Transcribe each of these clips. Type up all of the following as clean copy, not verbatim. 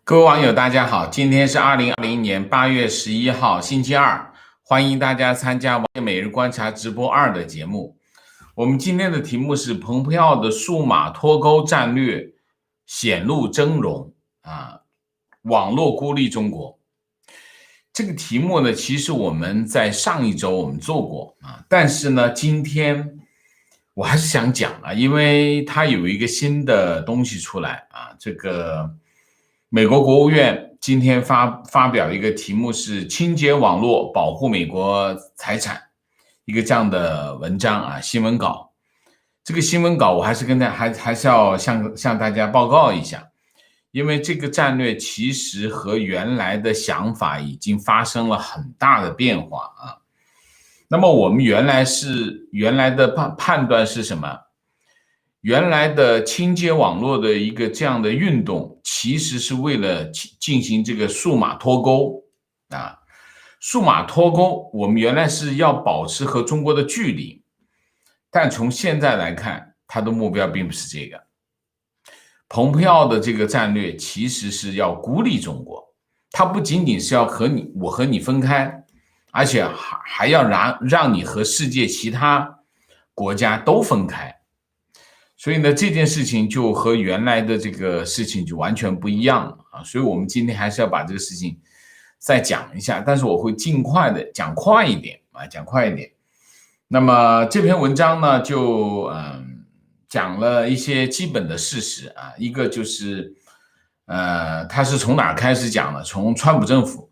各位网友，大家好，今天是2020年8月11号，星期二，欢迎大家参加网友每日观察直播2的节目。我们今天的题目是蓬佩奥的数码脱钩战略显露峥嵘网络孤立中国。这个题目呢，其实我们在上一周我们做过但是呢，今天我还是想讲因为它有一个新的东西出来这个美国国务院今天发表一个题目是清洁网络保护美国财产，一个这样的文章新闻稿。这个新闻稿我还是要向大家报告一下，因为这个战略其实和原来的想法已经发生了很大的变化那么我们原来的判断是什么？原来的清洁网络的一个这样的运动，其实是为了进行这个数码脱钩数码脱钩，我们原来是要保持和中国的距离，但从现在来看，它的目标并不是这个。蓬佩奥的这个战略其实是要孤立中国，它不仅仅是要我和你分开，而且还要让你和世界其他国家都分开。所以呢，这件事情就和原来的这个事情就完全不一样了所以我们今天还是要把这个事情再讲一下，但是我会尽快的讲快一点。那么这篇文章呢，就讲了一些基本的事实一个就是他是从哪开始讲呢？从川普政府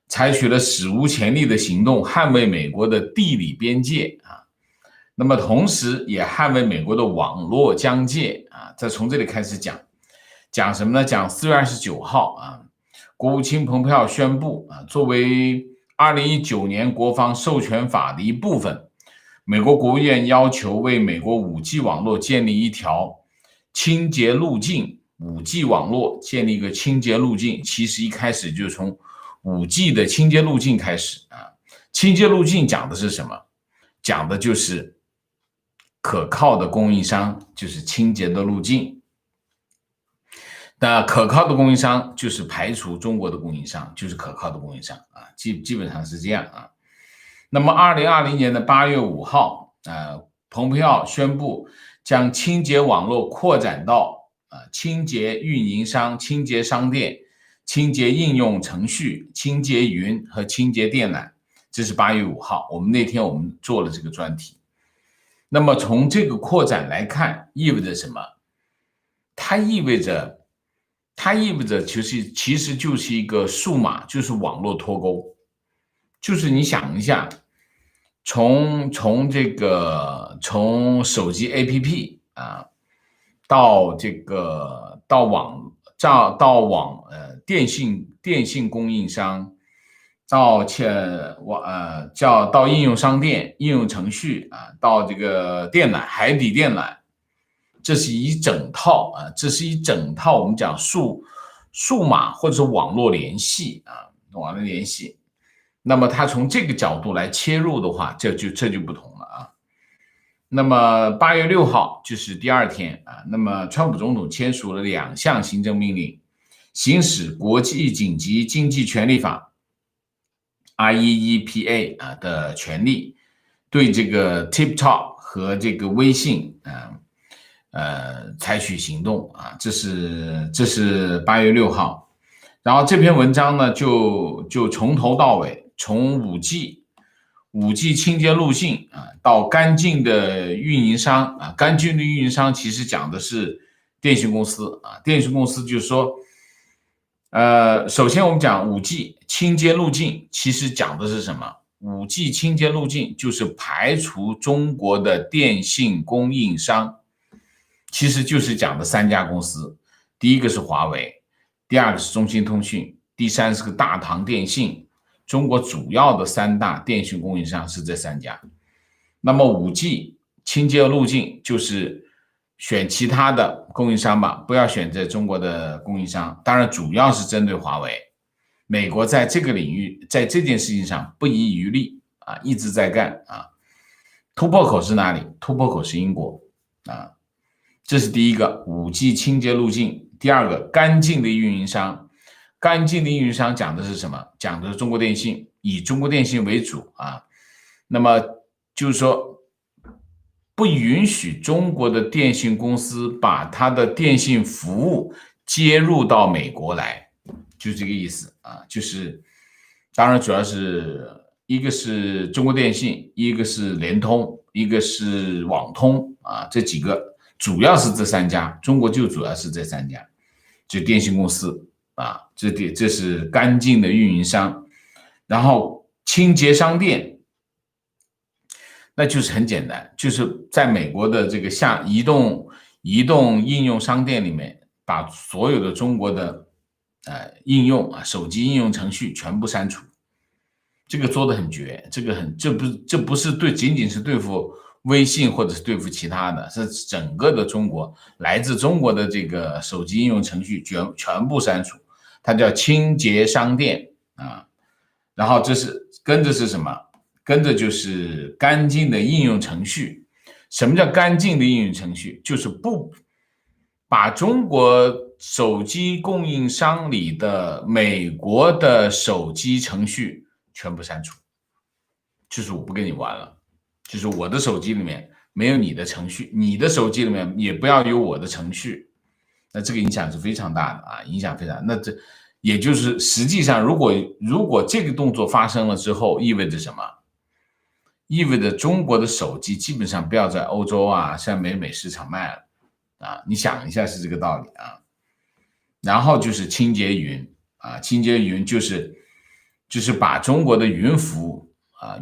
采取了史无前例的行动，捍卫美国的地理边界那么同时也捍卫美国的网络疆界再从这里开始讲什么呢？讲4月29号国务卿蓬佩奥宣布作为2019年国防授权法的一部分，美国国务院要求为美国 5G 网络建立一条清洁路径。5G 网络建立一个清洁路径，其实一开始就从 5G 的清洁路径开始清洁路径讲的是什么？讲的就是可靠的供应商，就是清洁的路径。那可靠的供应商就是排除中国的供应商，就是可靠的供应商基本上是这样那么2020年的8月5号蓬佩奥宣布将清洁网络扩展到清洁运营商、清洁商店、清洁应用程序、清洁云和清洁电缆。这是8月5号，那天我们做了这个专题。那么从这个扩展来看，意味着什么？它意味着其实就是一个数码，就是网络脱钩。就是你想一下，从手机 APP 到电信供应商，到应用商店、应用程序到这个电缆、海底电缆，这是一整套我们讲数码或者是网络联系那么它从这个角度来切入的话，这就不同了那么8月6号就是第二天那么川普总统签署了2项行政命令，行使国际紧急经济权利法 IEEPA 的权利，对这个 TikTok 和这个微信采取行动这是8月6号。然后这篇文章呢就从头到尾，从 5G 清洁路径到干净的运营商干净的运营商其实讲的是电信公司电信公司就是说首先我们讲 5G 清洁路径，其实讲的是什么？ 5G 清洁路径就是排除中国的电信供应商，其实就是讲的3家公司，第一个是华为，第二个是中兴通讯，第三是个大唐电信。中国主要的3大电信供应商是这3家。那么 5G 清洁路径就是选其他的供应商吧，不要选择中国的供应商，当然主要是针对华为。美国在这个领域，在这件事情上不遗余力一直在干突破口是哪里？突破口是英国这是第一个 5G 清洁路径。第二个，干净的运营商。干净的运营商讲的是什么？讲的是中国电信，以中国电信为主啊。那么就是说，不允许中国的电信公司把它的电信服务接入到美国来，就这个意思啊。就是当然主要是一个是中国电信，一个是联通，一个是网通啊，这几个主要是这3家，中国就主要是这3家，就电信公司啊，这是干净的运营商。然后清洁商店，那就是很简单，就是在美国的这个移动应用商店里面，把所有的中国的应用啊，手机应用程序全部删除。这个做的很绝，这不是仅仅是对付微信或者是对付其他的，是整个的中国，来自中国的这个手机应用程序全部删除，它叫清洁商店啊。然后跟着是什么？跟着就是干净的应用程序。什么叫干净的应用程序？就是不把中国手机供应商里的美国的手机程序全部删除，就是我不跟你玩了，就是我的手机里面没有你的程序，你的手机里面也不要有我的程序。那这个影响是非常大的啊，影响非常大。那这也就是实际上，如果这个动作发生了之后，意味着什么？意味着中国的手机基本上不要在欧洲啊，像北美市场卖了啊。你想一下是这个道理啊。然后就是清洁云啊，清洁云就是把中国的云服务啊，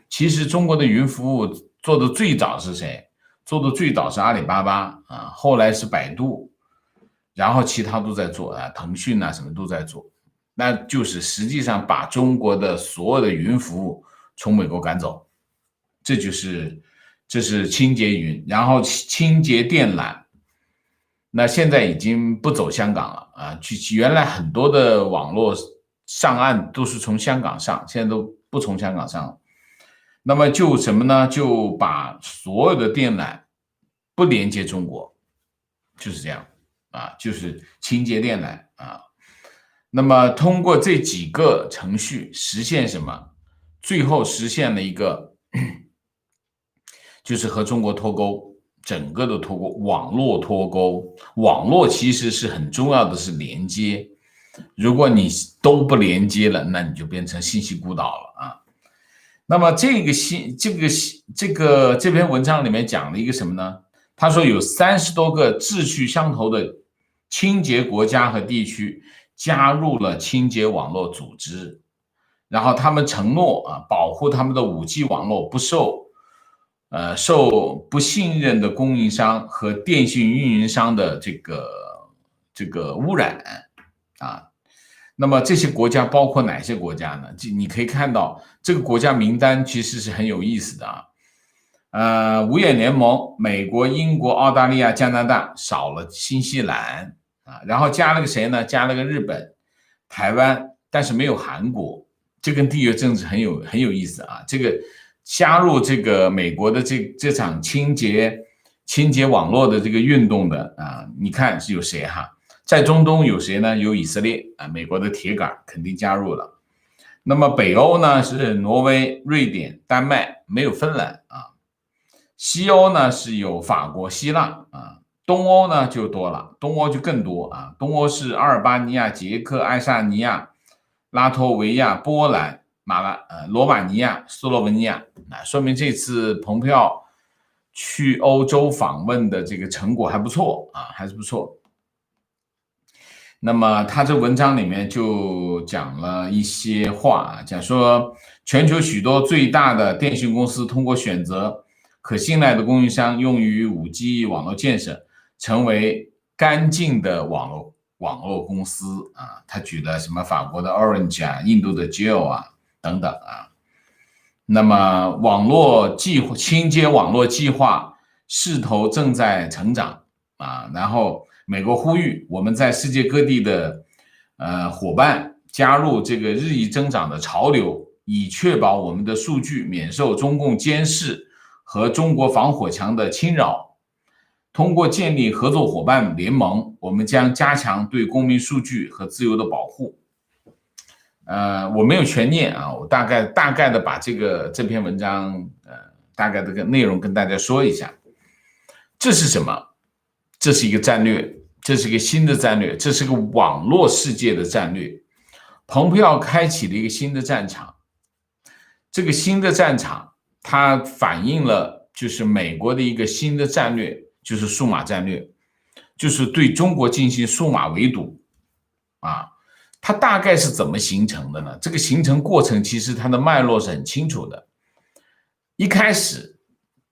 其实中国的云服务做的最早是谁？做的最早是阿里巴巴啊，后来是百度，然后其他都在做啊，腾讯啊什么都在做。那就是实际上把中国的所有的云服务从美国赶走，这是清洁云。然后清洁电缆，那现在已经不走香港了啊，原来很多的网络上岸都是从香港上，现在都不从香港上了。那么就什么呢？就把所有的电缆不连接中国，就是这样啊，就是清洁电缆啊。那么通过这几个程序实现什么？最后实现了一个，就是和中国脱钩，整个的脱钩，网络脱钩。网络其实是很重要的是连接，如果你都不连接了，那你就变成信息孤岛了啊。那么这篇文章里面讲了一个什么呢？他说有30多个志趣相投的清洁国家和地区加入了清洁网络组织，然后他们承诺啊，保护他们的5G 网络不受不信任的供应商和电信运营商的这个污染啊。那么这些国家包括哪些国家呢？你可以看到这个国家名单其实是很有意思的啊。五眼联盟，美国、英国、澳大利亚、加拿大，少了新西兰啊，然后加了个谁呢？加了个日本、台湾，但是没有韩国。这跟地缘政治很有意思啊。这个加入这个美国的这场清洁网络的这个运动的啊，你看是有谁哈？在中东有谁呢？有以色列啊，美国的铁杆肯定加入了。那么北欧呢是挪威、瑞典、丹麦，没有芬兰啊。西欧呢是有法国、希腊啊。东欧呢就多了，东欧就更多啊。东欧是阿尔巴尼亚、捷克、爱沙尼亚、拉脱维亚、波兰、罗马尼亚、斯洛文尼亚啊，说明这次蓬佩奥去欧洲访问的这个成果还不错啊，还是不错。那么他这文章里面就讲了一些话，讲说全球许多最大的电信公司通过选择可信赖的供应商用于 5G 网络建设，成为干净的网络公司啊。他举了什么法国的 Orange 啊，印度的 Jio 啊等等啊。那么清洁网络计划势头正在成长啊，然后美国呼吁我们在世界各地的伙伴加入这个日益增长的潮流，以确保我们的数据免受中共监视和中国防火墙的侵扰。通过建立合作伙伴联盟，我们将加强对公民数据和自由的保护。我没有全念啊，我大概的把这篇文章大概的内容跟大家说一下。这是什么？这是一个战略，这是一个新的战略，这是个网络世界的战略。蓬佩奥开启了一个新的战场，这个新的战场它反映了就是美国的一个新的战略，就是数码战略，就是对中国进行数码围堵啊。它大概是怎么形成的呢？这个形成过程其实它的脉络是很清楚的。一开始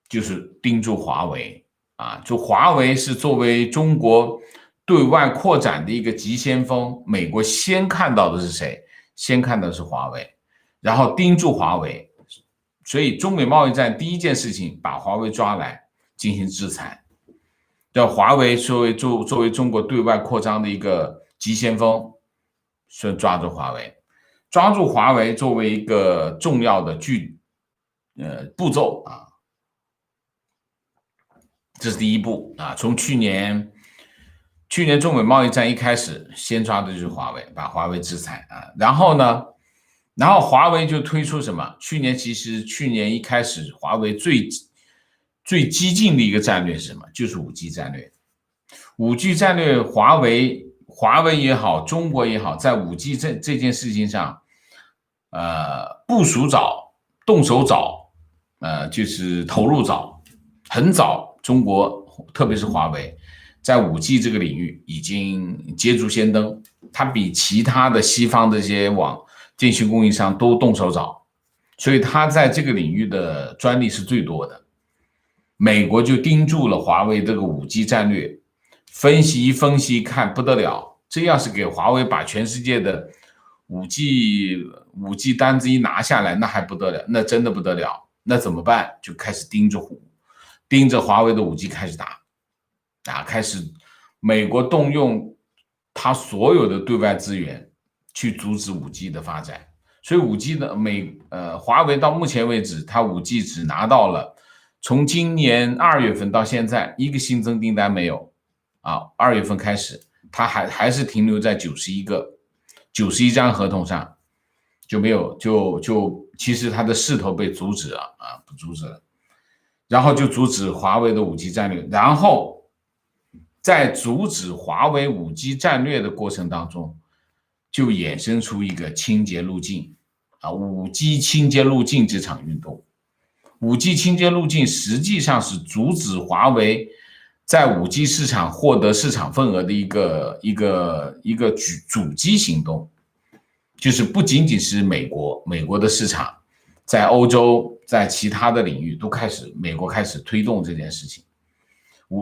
就是盯住华为啊，就华为是作为中国对外扩展的一个急先锋，美国先看到的是谁？先看到的是华为，然后盯住华为。所以中美贸易战第一件事情，把华为抓来进行制裁，让华为作为中国对外扩张的一个急先锋。所以抓住华为作为一个重要的步骤啊，这是第一步啊。从去年中美贸易战一开始，先抓的就是华为，把华为制裁啊。然后华为就推出什么？去年一开始，华为最激进的一个战略是什么？就是 5G 战略。5G 战略，华为也好，中国也好，在 5G 这件事情上，部署早，动手早，就是投入早，很早。中国特别是华为，在 5G 这个领域已经捷足先登，它比其他的西方的这些电信供应商都动手早，所以它在这个领域的专利是最多的。美国就盯住了华为这个 5G 战略。分析看不得了，这要是给华为把全世界的 5G 单子一拿下来，那还不得了，那真的不得了。那怎么办？就开始盯着华为的 5G 开始打开始美国动用他所有的对外资源去阻止 5G 的发展。所以 5G 的华为到目前为止，它 5G 只拿到了从今年2月份到现在一个新增订单没有。2月份开始，它还是停留在91张合同上，就没有其实它的势头被阻止了不阻止了，然后就阻止华为的 5G 战略，然后在阻止华为 5G 战略的过程当中，就衍生出一个清洁路径5G 清洁路径这场运动。5G 清洁路径实际上是阻止华为在 5G 市场获得市场份额的一个阻击行动，就是不仅仅是美国的市场，在欧洲，在其他的领域美国开始推动这件事情。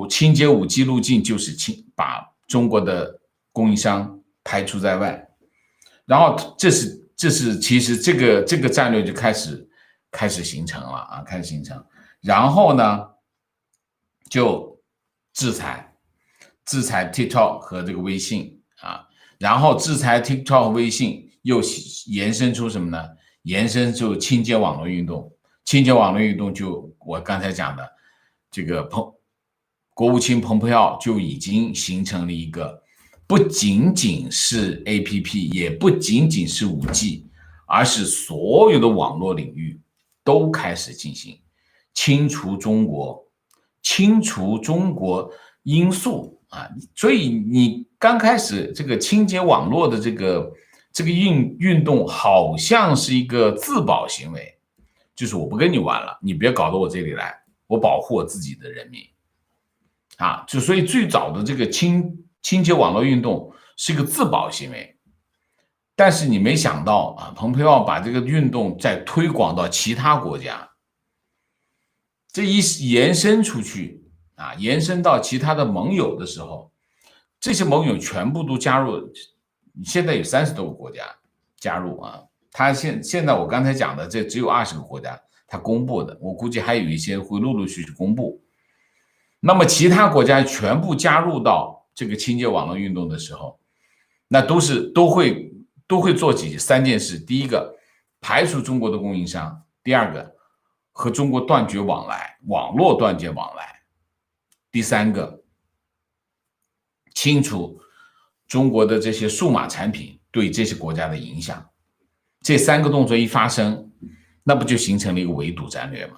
清洁 5G 路径就是把中国的供应商排除在外，然后这是其实这个战略就开始形成了开始形成，然后呢就制裁 TikTok 和这个微信然后制裁 TikTok 和微信又延伸出什么呢？延伸出清洁网络运动。清洁网络运动就我刚才讲的这个国务卿蓬佩奥就已经形成了一个不仅仅是 APP， 也不仅仅是 5G， 而是所有的网络领域都开始进行清除中国因素所以你刚开始这个清洁网络的这个运动好像是一个自保行为，就是我不跟你玩了，你别搞到我这里来，我保护我自己的人民所以最早的这个清洁网络运动是一个自保行为，但是你没想到蓬佩奥把这个运动再推广到其他国家，这一延伸出去延伸到其他的盟友的时候，这些盟友全部都加入，现在有30多个国家加入他现在我刚才讲的这只有20个国家他公布的，我估计还有一些会陆续公布。那么其他国家全部加入到这个清洁网络运动的时候，那都会做3件事：第一个，排除中国的供应商；第二个，和中国断绝往来，网络断绝往来；第三个，清楚中国的这些数码产品对这些国家的影响。这三个动作一发生，那不就形成了一个围堵战略吗？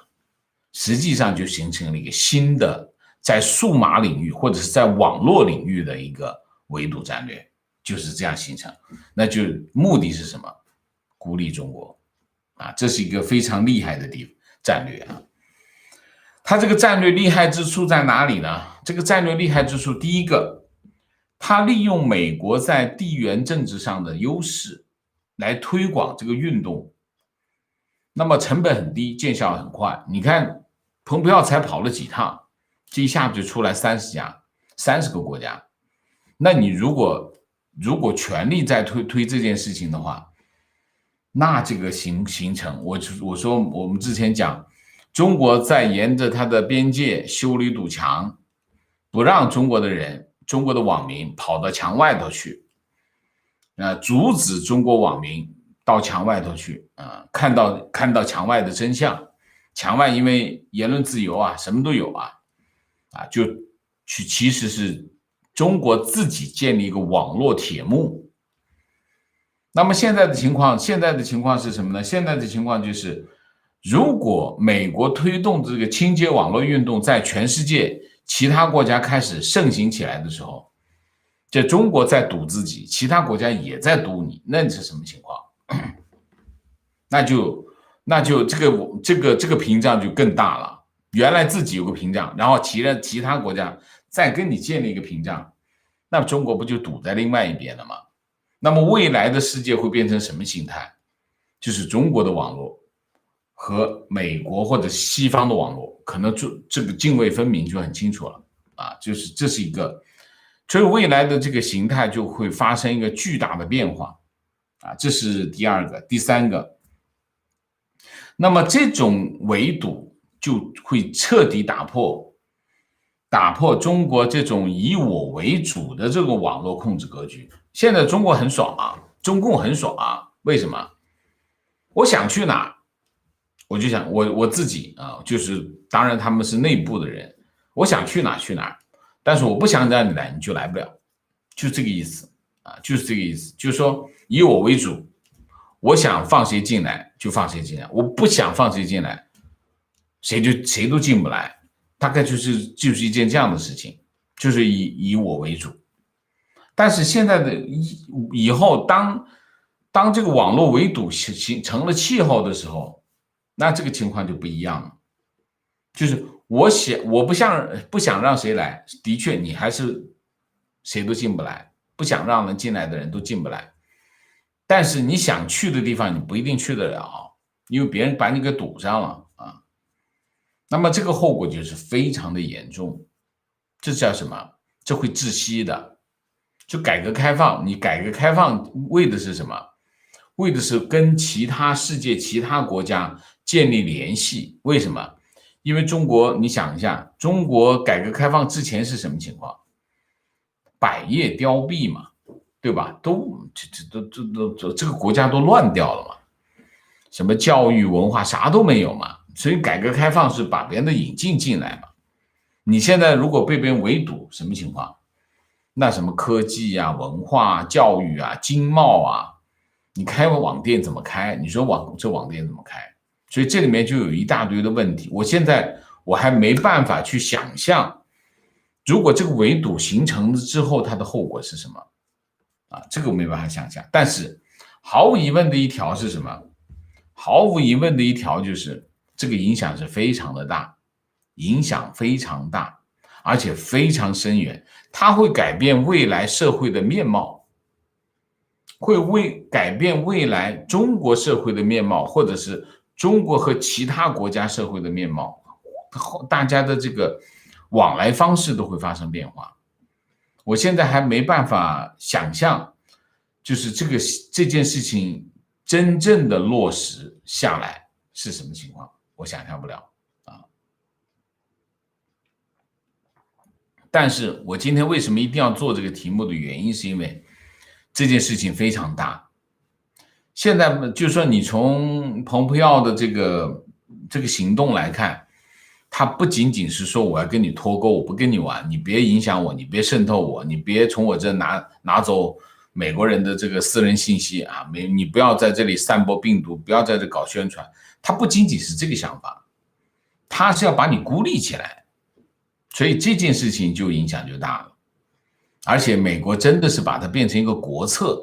实际上就形成了一个新的在数码领域或者是在网络领域的一个围堵战略，就是这样形成。那就目的是什么？孤立中国啊，这是一个非常厉害的战略啊。它这个战略厉害之处在哪里呢？这个战略厉害之处，第一个，它利用美国在地缘政治上的优势来推广这个运动，那么成本很低，见效很快。你看，蓬佩奥才跑了几趟，这一下就出来30个国家。那你如果全力在推这件事情的话，那这个形成，我说我们之前讲，中国在沿着它的边界修了一堵墙，不让中国的网民跑到墙外头去，阻止中国网民到墙外头去看到墙外的真相。墙外因为言论自由啊，什么都有就其实是中国自己建立一个网络铁幕。那么现在的情况是什么呢？现在的情况就是，如果美国推动这个清洁网络运动在全世界其他国家开始盛行起来的时候，这中国在堵自己，其他国家也在堵你，那是什么情况？那就这个屏障就更大了。原来自己有个屏障，然后其他国家再跟你建立一个屏障，那中国不就堵在另外一边了吗？那么未来的世界会变成什么形态？就是中国的网络和美国或者西方的网络可能这个泾渭分明就很清楚了就是这是一个，所以未来的这个形态就会发生一个巨大的变化这是第二个。第三个，那么这种围堵就会彻底打破中国这种以我为主的这个网络控制格局。现在中国很爽中共很爽为什么？我想去哪我就想我自己就是当然他们是内部的人，我想去哪去哪，但是我不想让你来你就来不了，就这个意思就是这个意思，就是说以我为主，我想放谁进来就放谁进来，我不想放谁进来，谁都进不来，大概就是一件这样的事情，就是以我为主。但是现在的以后，当这个网络围堵成了气候的时候，那这个情况就不一样了。就是我不想让谁来，的确你还是谁都进不来，不想让人进来的人都进不来。但是你想去的地方，你不一定去得了，因为别人把你给堵上了那么这个后果就是非常的严重，这叫什么？这会窒息的。就改革开放，你改革开放为的是什么？为的是跟世界其他国家建立联系。为什么？因为中国，你想一下，中国改革开放之前是什么情况？百业凋敝嘛，对吧？这个国家都乱掉了嘛，什么教育文化啥都没有嘛，所以改革开放是把别人的引进来嘛。你现在如果被别人围堵，什么情况？那什么科技文化教育经贸你开个网店怎么开？你说这网店怎么开？所以这里面就有一大堆的问题。我还没办法去想象，如果这个围堵形成了之后，它的后果是什么这个我没办法想象。但是毫无疑问的一条是什么？毫无疑问的一条就是这个影响是非常的大，影响非常大，而且非常深远。它会改变未来社会的面貌，会改变未来中国社会的面貌，或者是中国和其他国家社会的面貌，大家的这个往来方式都会发生变化。我现在还没办法想象，就是这件事情真正的落实下来是什么情况，我想象不了但是我今天为什么一定要做这个题目的原因，是因为这件事情非常大。现在就说你从蓬佩奥的这个行动来看，它不仅仅是说我要跟你脱钩，我不跟你玩，你别影响我，你别渗透我，你别从我这拿走美国人的这个私人信息啊，你不要在这里散播病毒，不要在这搞宣传。它不仅仅是这个想法，它是要把你孤立起来，所以这件事情就影响就大了。而且美国真的是把它变成一个国策，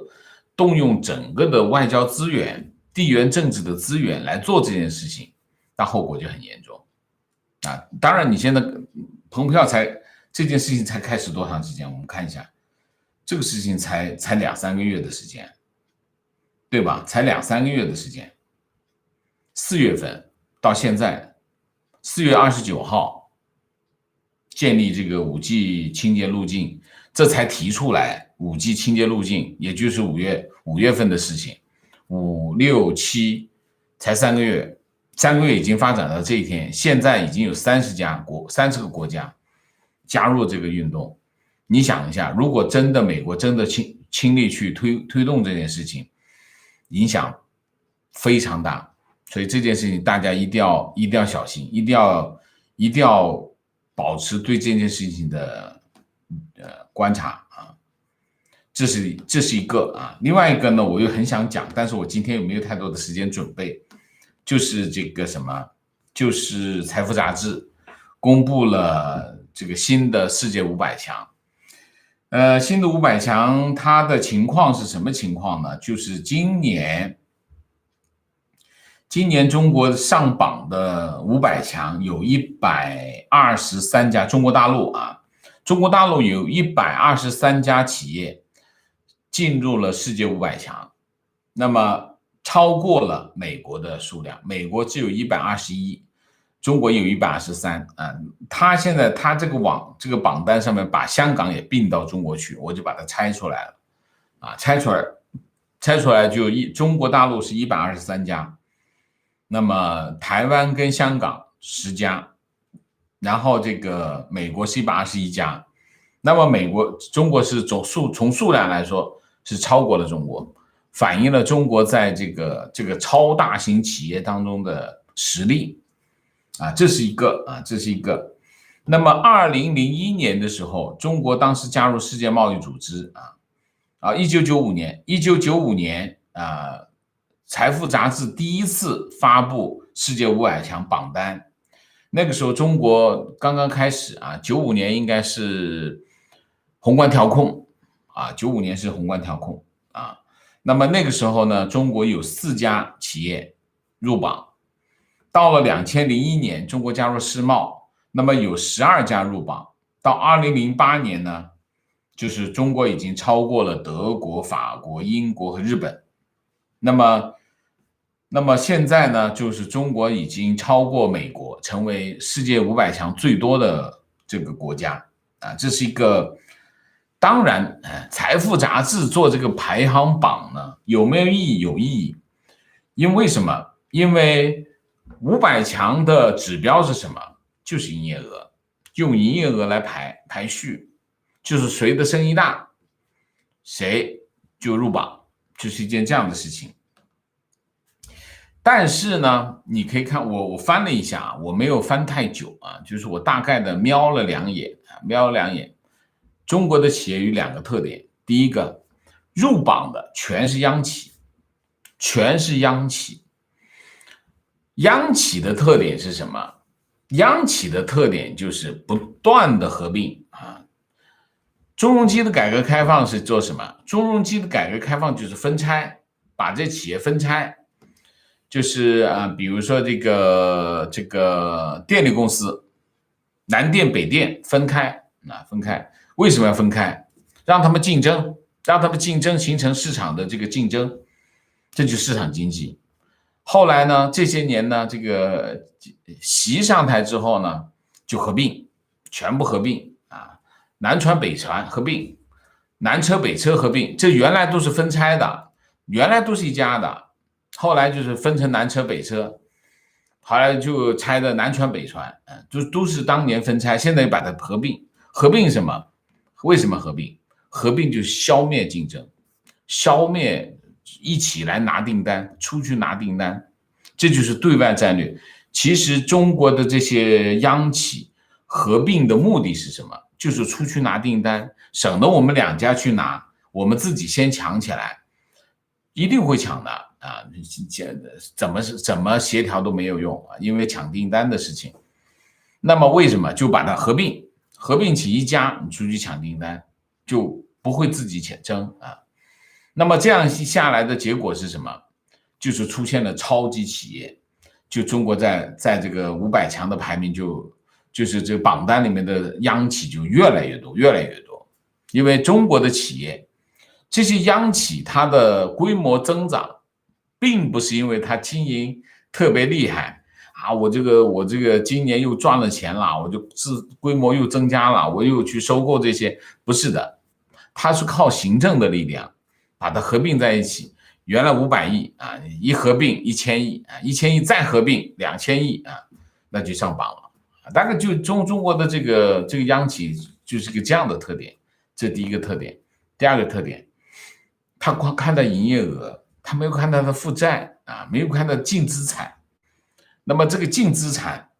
动用整个的外交资源、地缘政治的资源来做这件事情，那后果就很严重啊！当然，你现在蓬佩奥这件事情才开始多长时间？我们看一下，这个事情才2-3个月的时间，对吧？才2-3个月的时间，4月份到现在，4月29号建立这个5G 清洁路径。这才提出来5G 清洁路径，也就是5月份的事情，5、6、7才3个月，3个月已经发展到这一天，现在已经有30个国家加入这个运动。你想一下，如果真的美国真的倾力去推动这件事情，影响非常大，所以这件事情大家一定要小心，一定要保持对这件事情的观察啊，这是一个啊。另外一个呢，我又很想讲，但是我今天又没有太多的时间准备，就是这个什么，就是财富杂志公布了这个新的世界500强。新的500强它的情况是什么情况呢？就是今年中国上榜的500强有123家，中国大陆有123家企业进入了世界500强，那么超过了美国的数量，美国只有121，中国有123啊。他现在这个榜单上面把香港也并到中国去，我就把它拆出来了啊，拆出来就中国大陆是123家，那么台湾跟香港10家。然后这个美国是121家，那么中国是从数量来说是超过了中国，反映了中国在这个超大型企业当中的实力啊，这是一个。那么2001年的时候，中国当时加入世界贸易组织1995年财富杂志第一次发布世界500强榜单。那个时候中国刚刚开始95年应该是宏观调控95年是宏观调控那么那个时候呢，中国有4家企业入榜。到了2001年，中国加入世贸，那么有12家入榜。到2008年呢，就是中国已经超过了德国、法国、英国和日本。那么现在呢，就是中国已经超过美国，成为世界500强最多的这个国家这是一个。当然，财富杂志做这个排行榜呢，有没有意义？有意义。因为什么？因为500强的指标是什么？就是营业额，用营业额来排序，就是谁的生意大，谁就入榜，就是一件这样的事情。但是呢，你可以看我翻了一下我没有翻太久就是我大概的瞄了两眼。中国的企业有2个特点，第一个，入榜的全是央企，央企的特点是什么？央企的特点就是不断的合并中融基的改革开放是做什么？中融基的改革开放就是分拆，把这企业分拆。就是比如说这个电力公司，南电、北电分开为什么要分开？让他们竞争，形成市场的这个竞争，这就是市场经济。后来呢，这些年呢，这个习上台之后呢，就合并，全部合并南船北船合并，南车北车合并，这原来都是分拆的，原来都是一家的。后来就是分成南车北车，后来就拆的南船北船都是当年分拆，现在把它合并。合并什么？为什么合并？合并就是消灭竞争，消灭一起来拿订单，出去拿订单，这就是对外战略。其实中国的这些央企合并的目的是什么？就是出去拿订单，省得我们两家去拿，我们自己先抢起来，一定会抢的啊！怎么协调都没有用啊，因为抢订单的事情。那么为什么就把它合并？合并起一家，你出去抢订单，就不会自己争啊。那么这样下来的结果是什么？就是出现了超级企业，就中国在这个500强的排名就是这个榜单里面的央企就越来越多，越来越多。因为中国的企业，这些央企它的规模增长，并不是因为它经营特别厉害啊，我这个今年又赚了钱了，我就规模又增加了，我又去收购这些，不是的，它是靠行政的力量把它合并在一起。原来500亿啊，一合并1000亿啊，1000亿再合并2000亿啊，那就上榜了。大概就中国的这个央企就是个这样的特点，这第一个特点。第二个特点，他光看到营业额，他没有看到他的负债啊，没有看到净资产。那么这个净资产，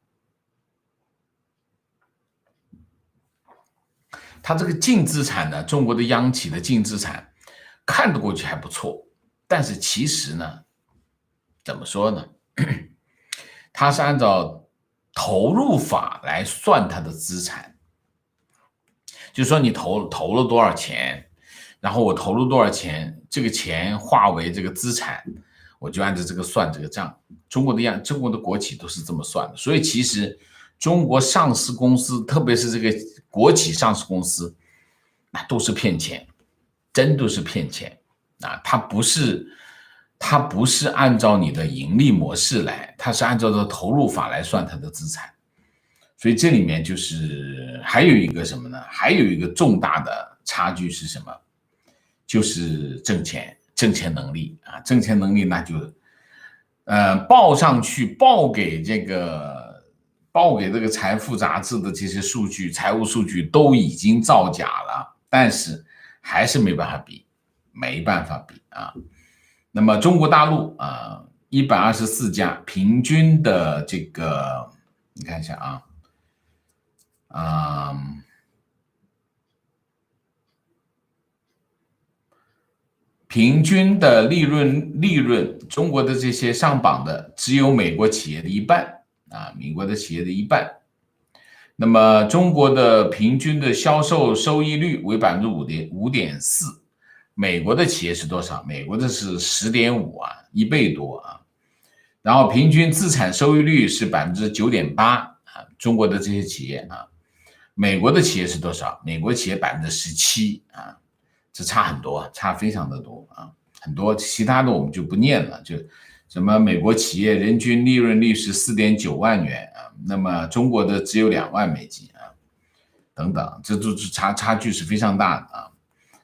它这个净资产呢，中国的央企的净资产看得过去还不错，但是其实呢，怎么说呢？它是按照投入法来算它的资产，就是说你投了多少钱，然后我投入多少钱，这个钱化为这个资产，我就按照这个算这个账。中国的国企都是这么算的，所以其实中国上市公司，特别是这个国企上市公司，那都是骗钱，真都是骗钱啊！它不是按照你的盈利模式来，它是按照这投入法来算它的资产。所以这里面就是还有一个什么呢？还有一个重大的差距是什么？就是挣钱能力啊，挣钱能力那就报上去，报给这个财富杂志的这些数据，财务数据都已经造假了，但是还是没办法比啊。那么中国大陆啊，124家平均的这个，你看一下平均的利润，中国的这些上榜的只有美国企业的一半啊，美国的企业的一半。那么中国的平均的销售收益率为5.4%，美国的企业是多少？美国的是10.5%啊，1倍多啊。然后平均资产收益率是9.8%啊，中国的这些企业啊，美国的企业是多少？美国企业17%啊。这差很多，差非常的多啊，很多其他的我们就不念了，就什么美国企业人均利润率是4.9万元啊，那么中国的只有2万美金啊，等等，这都是差距是非常大的啊。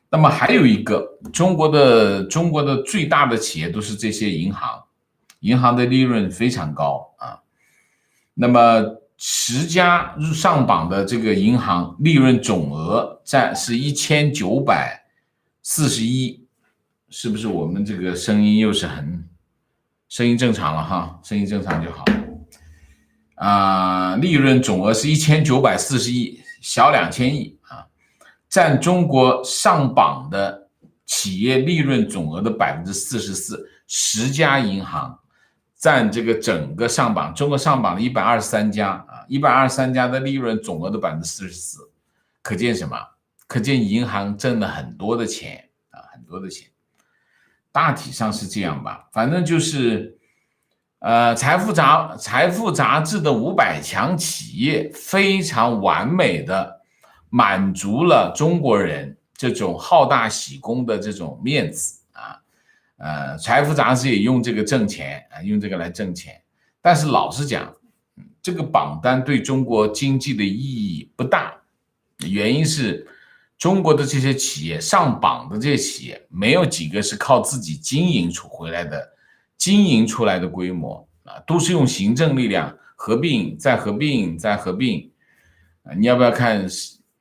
那么还有一个，中国的最大的企业都是这些银行的利润非常高啊。那么10家上榜的这个银行利润总额是1941，是不是我们这个声音又是声音正常了哈？声音正常就好啊。利润总额是1940亿，小2000亿啊，占中国上榜的企业利润总额的44%，10家银行占这个整个上榜，中国上榜的123家啊，123家的利润总额的44%，可见什么？可见银行挣了很多的钱啊，很多的钱。大体上是这样吧，反正就是财富杂志的500强企业非常完美的满足了中国人这种好大喜功的这种面子啊。财富杂志也用这个挣钱啊，用这个来挣钱。但是老实讲，这个榜单对中国经济的意义不大，原因是中国的这些企业上榜的这些企业没有几个是靠自己经营出来的规模啊，都是用行政力量合并再合并再合并。你要不要看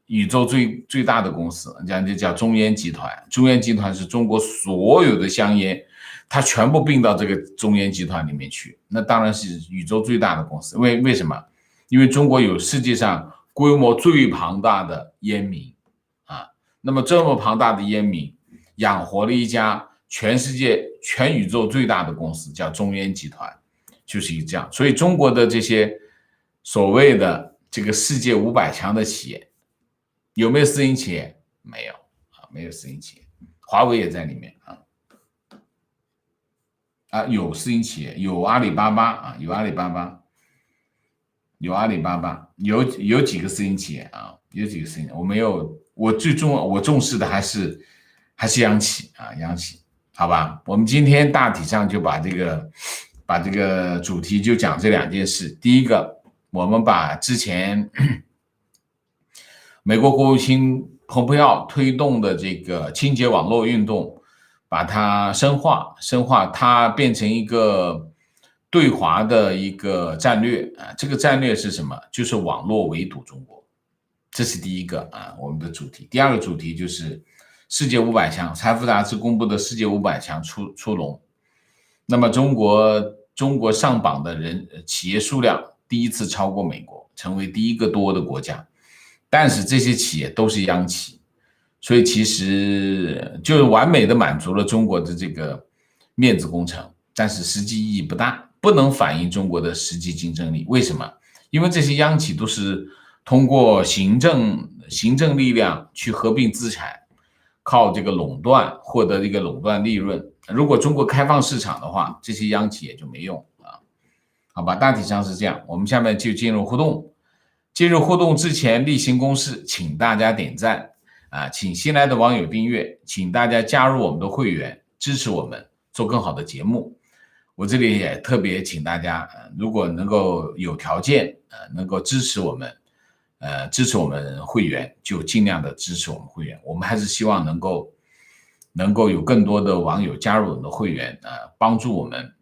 宇宙最大的公司，这叫中烟集团？中烟集团是中国所有的香烟它全部并到这个中烟集团里面去，那当然是宇宙最大的公司。为什么？因为中国有世界上规模最庞大的烟民啊，那么这么庞大的烟民养活了一家全世界全宇宙最大的公司，叫中烟集团，就是这样。所以中国的这些所谓的这个世界500强的企业，有没有私营企业？没有啊，没有私营企业，华为也在里面有私营企业，有阿里巴巴啊，有阿里巴巴，有几个私营企业啊，有几个私营，我重视的还是央企啊，央企，好吧？我们今天大体上就把这个主题就讲这2件事。第一个，我们把之前美国国务卿蓬佩奥推动的这个清洁网络运动，把它深化，它变成一个对华的一个战略啊。这个战略是什么？就是网络围堵中国，这是第一个啊，我们的主题。第二个主题就是世界500强，财富杂志公布的世界500强出笼。那么中国上榜的企业数量第一次超过美国，成为第一个多的国家。但是这些企业都是央企，所以其实就是完美的满足了中国的这个面子工程，但是实际意义不大，不能反映中国的实际竞争力。为什么？因为这些央企都是通过行政力量去合并资产，靠这个垄断获得这个垄断利润。如果中国开放市场的话，这些央企也就没用啊。好吧，大体上是这样。我们下面就进入互动。进入互动之前例行公事，请大家点赞啊，请新来的网友订阅，请大家加入我们的会员，支持我们做更好的节目。我这里也特别请大家，如果能够有条件，能够支持我们会员，就尽量的支持我们会员。我们还是希望能够有更多的网友加入我们的会员，帮助我们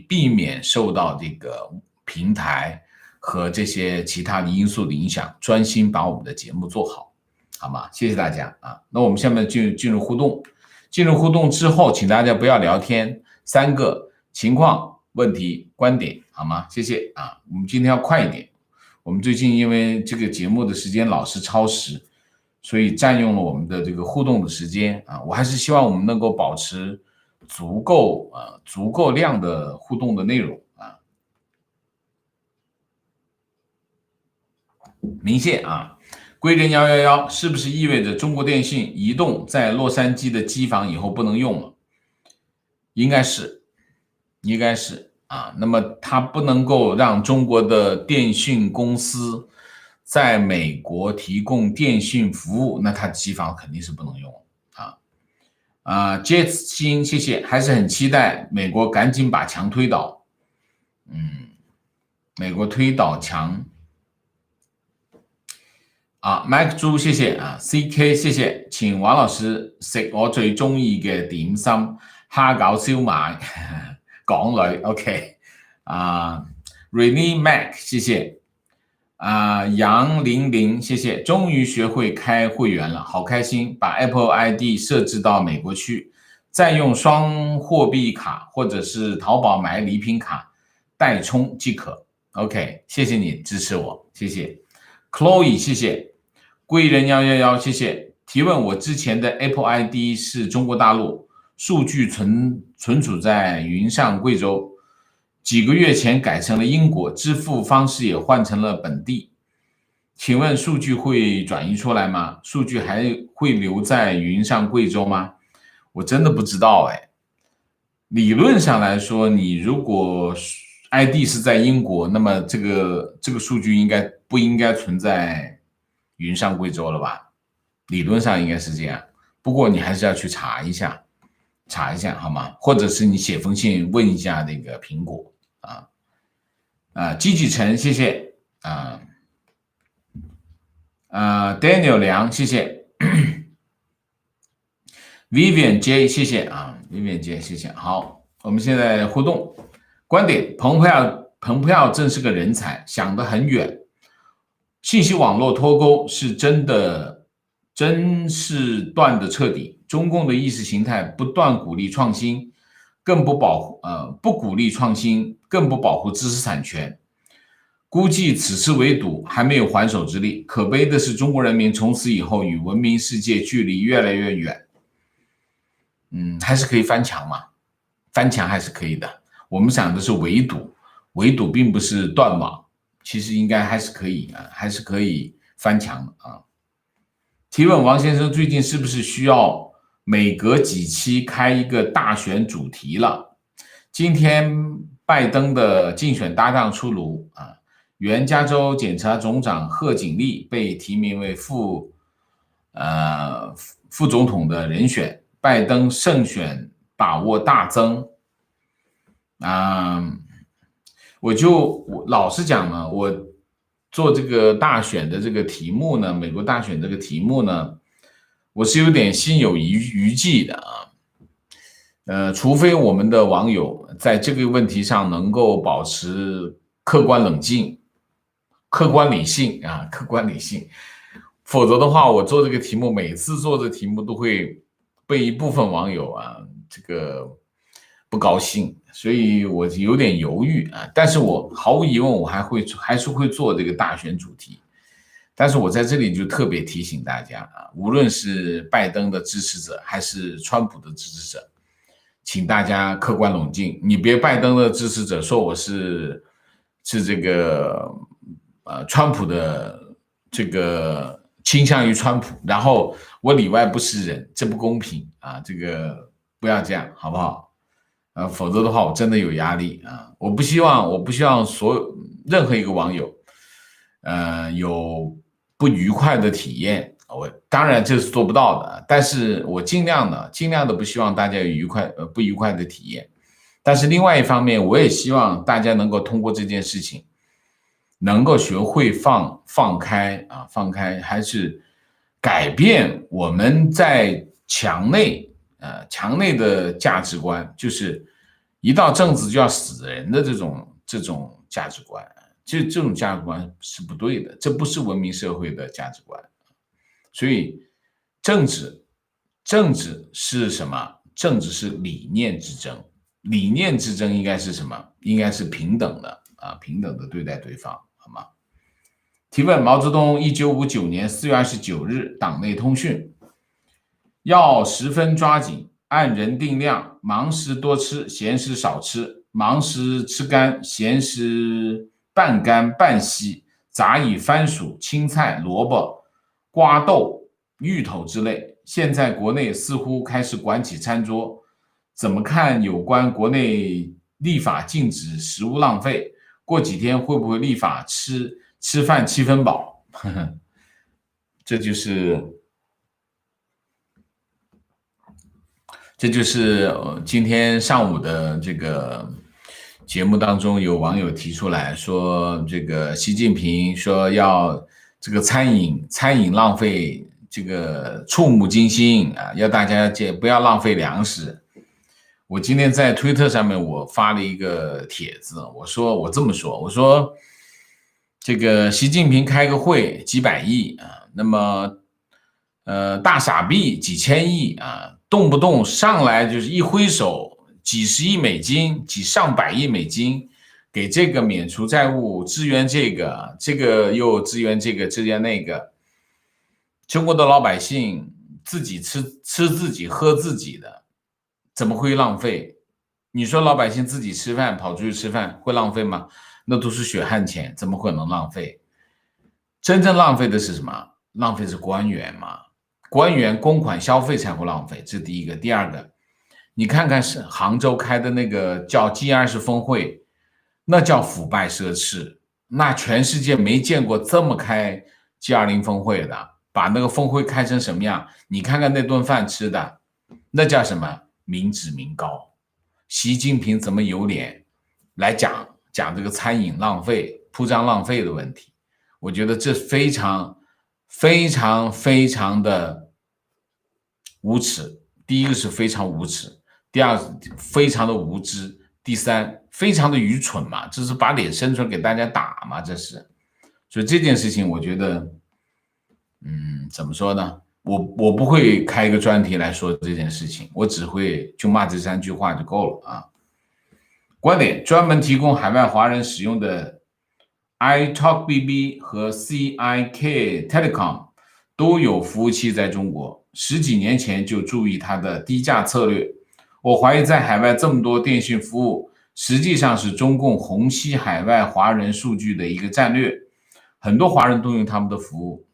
避免受到这个平台和这些其他的因素的影响，专心把我们的节目做好，好吗？谢谢大家啊！那我们下面进入互动。进入互动之后，请大家不要聊天，3个情况、问题、观点，好吗？谢谢啊！我们今天要快一点，我们最近因为这个节目的时间老是超时，所以占用了我们的这个互动的时间啊。我还是希望我们能够保持足够量的互动的内容。明线啊，归人111是不是意味着中国电信、移动在洛杉矶的机房以后不能用了？应该是啊。那么它不能够让中国的电信公司在美国提供电信服务，那它机房肯定是不能用啊。Jets 星，谢谢，还是很期待美国赶紧把墙推倒。美国推倒墙。Mike 豬謝謝CK 謝謝，請王老師食我最中意嘅點心蝦餃燒賣，港女 OK Renee Mac 謝謝楊玲玲謝謝，終於學會開會員了，好開心，把 Apple ID 設置到美國去，再用雙貨幣卡或者是淘寶買禮品卡代充即可 OK， 謝謝你支持我，謝謝 Chloe 謝謝。貴人111謝謝，提問我之前的 Apple ID 是中國大陸，數據存儲在雲上貴州，幾個月前改成了英國，支付方式也換成了本地，請問數據會轉移出來嗎？數據還會留在雲上貴州嗎？我真的不知道理論上來說，你如果 ID 是在英國，那麼這個數據不應該存在雲上貴州了吧？理論上應該是這樣，不過你還是要去查一下好嗎？或者是你寫封信問一下那個蘋果積極陳謝謝Daniel 梁謝謝Vivian J 謝謝Vivian J 謝謝。好，我們現在互動觀點，蓬佩奧真是個人才，想得很遠，信息網絡脫鈎是真是斷得徹底，中共的意識形態不斷鼓勵創新，不鼓励创新，更不保护知识产权。估计此次围堵还没有还手之力。可悲的是，中国人民从此以后与文明世界距离越来越远。还是可以翻墙嘛，翻墙还是可以的。我们讲的是围堵，围堵并不是断网，其实应该还是可以还是可以翻墙的啊。提问王先生，最近是不是需要每隔几期开一个大选主题了？今天拜登的竞选搭档出炉啊，原加州检察总长贺锦丽被提名为副总统的人选，拜登胜选把握大增我老实讲呢，我做这个大选的这个题目呢，美国大选这个题目呢，我是有点心有余悸的除非我们的网友在这个问题上能够保持客观冷静、客观理性，否则的话，我做这个题目，每次做这个题目都会被一部分网友这个不高兴，所以我有点犹豫但是我毫无疑问，我还是会做这个大选主题。但是我在这里就特别提醒大家无论是拜登的支持者还是川普的支持者，请大家客观冷静。你别拜登的支持者说我是这个川普的这个倾向于川普，然后我里外不是人，这不公平这个不要这样，好不好？否则的话我真的有压力我不希望任何一个网友有不愉快的体验，我当然这是做不到的，但是我尽量的不希望大家有不愉快的体验。但是另外一方面，我也希望大家能够通过这件事情能够学会放开，还是改变我们在墙内的价值观，就是一到政治就要死人的这种价值观，这种价值观是不对的，这不是文明社会的价值观。所以政治是什么？政治是理念之争，理念之争应该是什么？应该是平等的平等的对待对方，好吗？提问：毛泽东1959年4月29日党内通讯，要十分抓紧，按人定量，忙时多吃，闲时少吃，忙时吃干，闲时半干半稀，杂以番薯、青菜、萝卜、瓜豆、芋头之类。现在国内似乎开始管起餐桌，怎么看有关国内立法禁止食物浪费？过几天会不会立法吃饭7分饱？这就是今天上午的这个节目当中，有网友提出来说，这个习近平说要这个餐饮浪费，这个触目惊心要大家不要浪费粮食。我今天在推特上面我发了一个帖子，我说这个习近平开个会几百亿那么大傻逼几千亿动不动上来就是一挥手几十亿美金、几上百亿美金，给这个免除债务，支援这个又支援这个，支援那个。中国的老百姓自己吃自己喝自己的，怎么会浪费？你说老百姓自己吃饭跑出去吃饭会浪费吗？那都是血汗钱，怎么可能浪费？真正浪费的是什么？浪费是官员嘛，官员公款消费才会浪费，这是第一个。第二个，你看看是杭州开的那个叫 G20 峰会，那叫腐败奢侈，那全世界没见过这么开 G20 峰会的，把那个峰会开成什么样？你看看那顿饭吃的，那叫什么？民脂民膏。习近平怎么有脸来讲这个餐饮浪费、铺张浪费的问题？我觉得这非常的无耻。第一个是非常无耻，第二非常的无知，第三非常的愚蠢嘛，这是把脸伸出来给大家打嘛，这是。所以这件事情我觉得怎么说呢，我不会开一个专题来说这件事情，我只会就骂这3句话就够了啊。观点：专门提供海外华人使用的 iTalkBB 和 CIK Telecom 都有服务器在中国，10几年前就注意它的低价策略。我怀疑在海外这么多电信服务，实际上是中共虹吸海外华人数据的一个战略，很多华人都用他们的服务。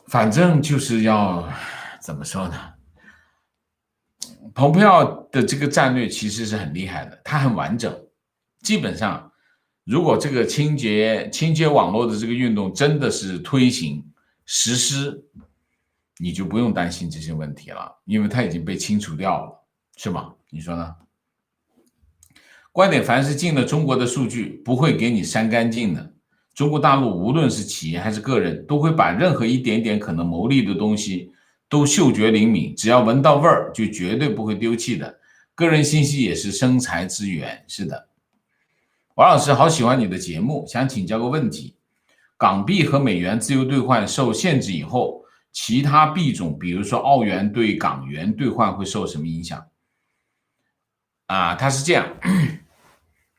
反正就是要怎么说呢？蓬佩奥的这个战略其实是很厉害的，它很完整。基本上，如果这个清洁网络的这个运动真的是推行实施，你就不用担心这些问题了，因为它已经被清除掉了，是吗？你说呢？观点：凡是进了中国的数据，不会给你删干净的。中国大陆无论是企业还是个人，都会把任何一点点可能牟利的东西都嗅觉灵敏，只要闻到味儿，就绝对不会丢弃的。个人信息也是生财之源。是的，王老师好喜欢你的节目，想请教个问题：港币和美元自由兑换受限制以后，其他币种，比如说澳元对港元兑换会受什么影响？它是这样，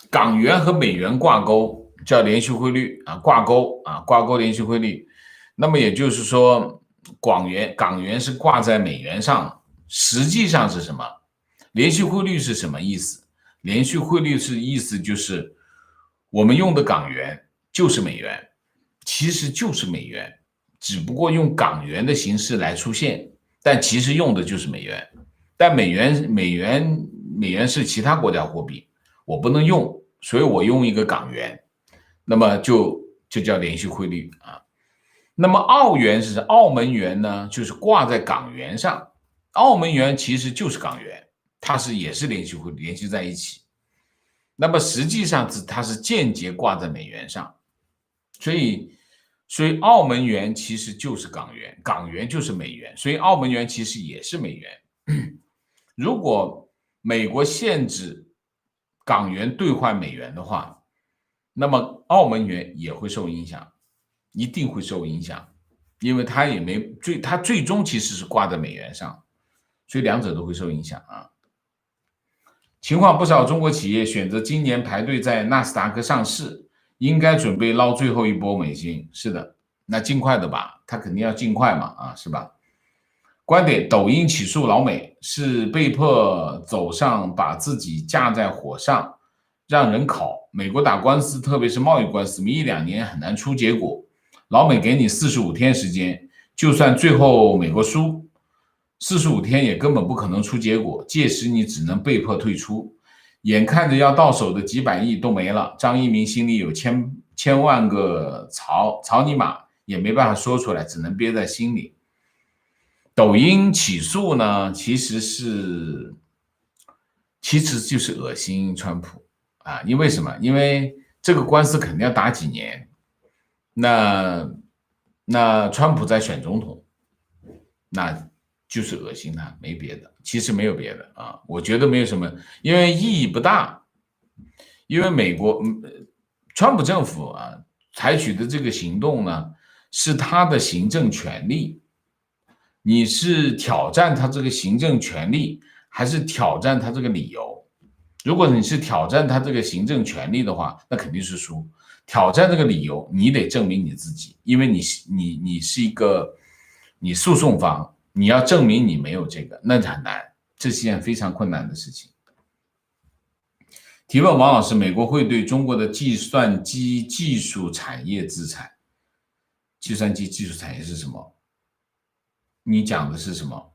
港元和美元挂钩叫连续汇率挂钩连续汇率。那么也就是说，港元是挂在美元上，实际上是什么？连续汇率是什么意思？连续汇率是意思就是我们用的港元就是美元，其实就是美元，只不过用港元的形式来出现，但其实用的就是美元。但美元是其他国家货币，我不能用，所以我用一个港元，那么就叫连续汇率啊。那么澳门元呢，就是挂在港元上，澳门元其实就是港元，它也是连续汇率，连续在一起。那么实际上它是间接挂在美元上，所以澳门元其实就是港元，港元就是美元，所以澳门元其实也是美元。如果美国限制港元兑换美元的话，那么澳门元也会受影响，一定会受影响，因为它最终其实是挂在美元上，所以两者都会受影响啊。情况不少中国企业选择今年排队在纳斯达克上市，应该准备捞最后一波美金。是的，那尽快的吧，他肯定要尽快嘛，是吧？观点：抖音起诉老美是被迫走上把自己架在火上让人烤。美国打官司，特别是贸易官司，1、2年很难出结果。老美给你45天时间，就算最后美国输，45天也根本不可能出结果，届时你只能被迫退出。眼看着要到手的几百亿都没了，张一鸣心里有千万个草泥马，也没办法说出来，只能憋在心里。抖音起诉呢，其实就是恶心川普因为什么？因为这个官司肯定要打几年，那川普在选总统，那就是恶心他，没别的，其实没有别的我觉得没有什么，因为意义不大，因为美国川普政府采取的这个行动呢，是他的行政权力。你是挑战他这个行政权力，还是挑战他这个理由？如果你是挑战他这个行政权力的话，那肯定是输。挑战这个理由，你得证明你自己，因为你是一个你诉讼方，你要证明你没有这个，那很难，这是件非常困难的事情。提问：王老师，美国会对中国的计算机技术产业制裁？计算机技术产业是什么？你讲的是什么？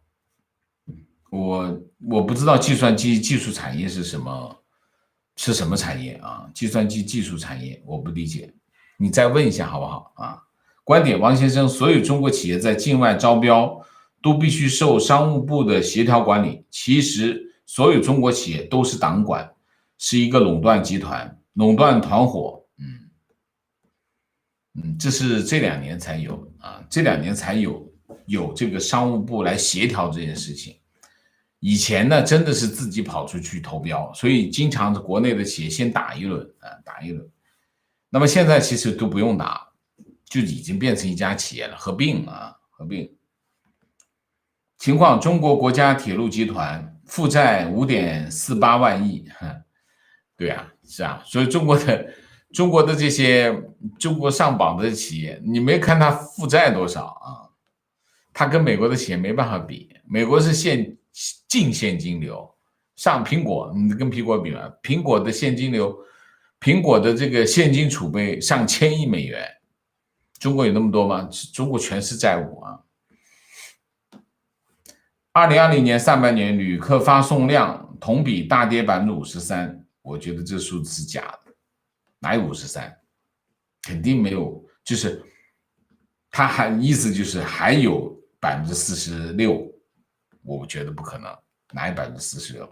我不知道计算机技术产业是什么产业计算机技术产业我不理解，你再问一下好不好观点：王先生，所有中国企业在境外招标都必须受商务部的协调管理，其实所有中国企业都是党管，是一个垄断集团、垄断团伙。这是这2年才有这2年才有这个商务部来协调这件事情。以前呢，真的是自己跑出去投标，所以经常国内的企业先打一轮。那么现在其实都不用打，就已经变成一家企业了，合并。情况，中国国家铁路集团负债5.48万亿，对啊，是啊，所以中国的这些中国上榜的企业，你没看它负债多少啊？它跟美国的企业没办法比，美国是净现金流，上苹果，你跟苹果比了，苹果的现金流，苹果的这个现金储备上千亿美元，中国有那么多吗？中国全是债务啊。2020年上半年旅客发送量同比大跌53%，我觉得这数字是假的，哪有53？肯定没有，就是他还意思就是还有46%，我觉得不可能，哪有46%？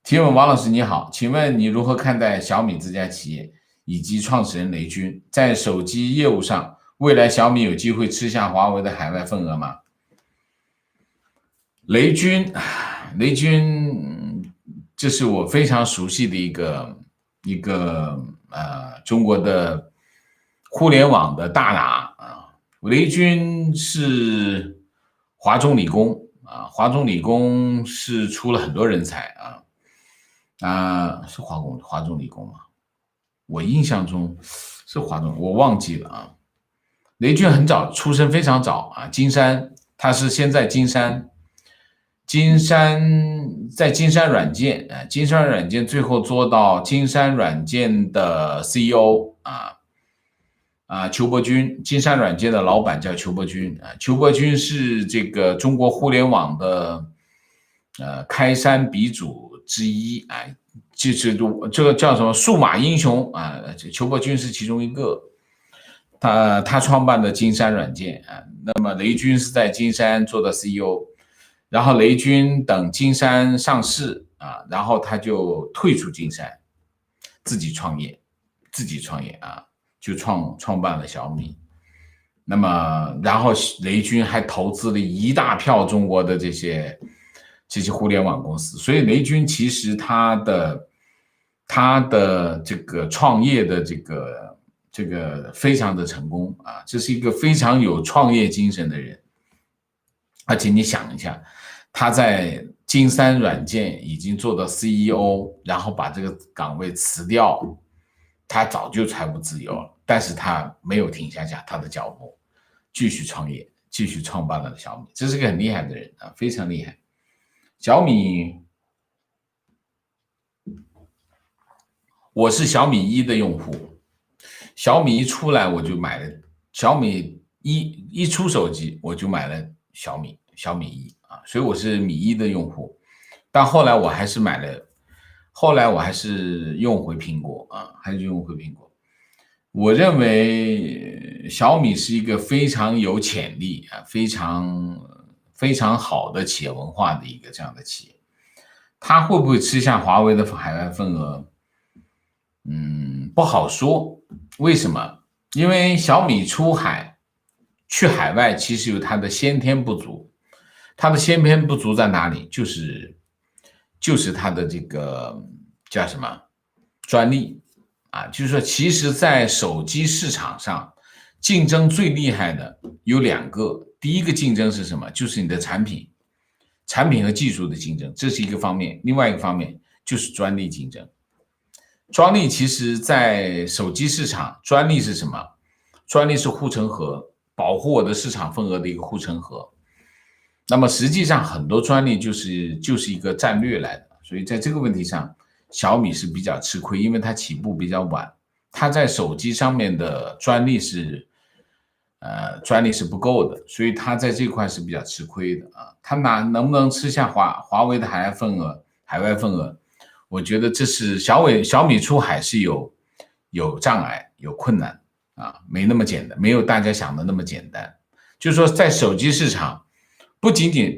提问：王老师你好，请问你如何看待小米这家企业以及创始人雷军在手机业务上，未来小米有机会吃下华为的海外份额吗？雷军，这是我非常熟悉的一个中国的互联网的大拿啊。雷军是华中理工啊，华中理工是出了很多人才是华中理工吗？我印象中是华中，我忘记了啊。雷军很早出生，非常早啊，金山，他是先在金山软件金山软件最后做到金山软件的 CEO 裘伯君，金山软件的老板叫裘伯君裘伯君是这个中国互联网的开山鼻祖之一就是这个叫什么数码英雄裘伯君是其中一个。他创办的金山软件那么雷军是在金山做的 CEO， 然后雷军等金山上市然后他就退出金山，自己创业就创办了小米。那么然后雷军还投资了一大票中国的这些互联网公司，所以雷军其实他的这个创业的这个非常的成功这是一个非常有创业精神的人。而且你想一下，他在金山软件已经做到 CEO， 然后把这个岗位辞掉，他早就财务自由了，但是他没有停下他的脚步，继续创业，继续创办了小米，这是个很厉害的人非常厉害。小米，我是小米1的用户，小米一出来我就买了，小米一出手机我就买了小米1所以我是米1的用户。但后来我还是用回苹果我认为小米是一个非常有潜力非常好的企业文化的一个这样的企业。它会不会吃下华为的海外份额？不好说。为什么？因为小米去海外其实有它的先天不足。它的先天不足在哪里？就是它的这个叫什么专利就是说其实在手机市场上竞争最厉害的有2个。第一个竞争是什么？就是你的产品和技术的竞争，这是一个方面。另外一个方面就是专利竞争。专利其实在手机市场，专利是什么？专利是护城河，保护我的市场份额的一个护城河。那么实际上很多专利就是一个战略来的，所以在这个问题上小米是比较吃亏，因为它起步比较晚，它在手机上面的专利是不够的，所以它在这块是比较吃亏的它能不能吃下华为的海外份额，我觉得这是小米出海是有障碍有困难没那么简单，没有大家想的那么简单。就是说在手机市场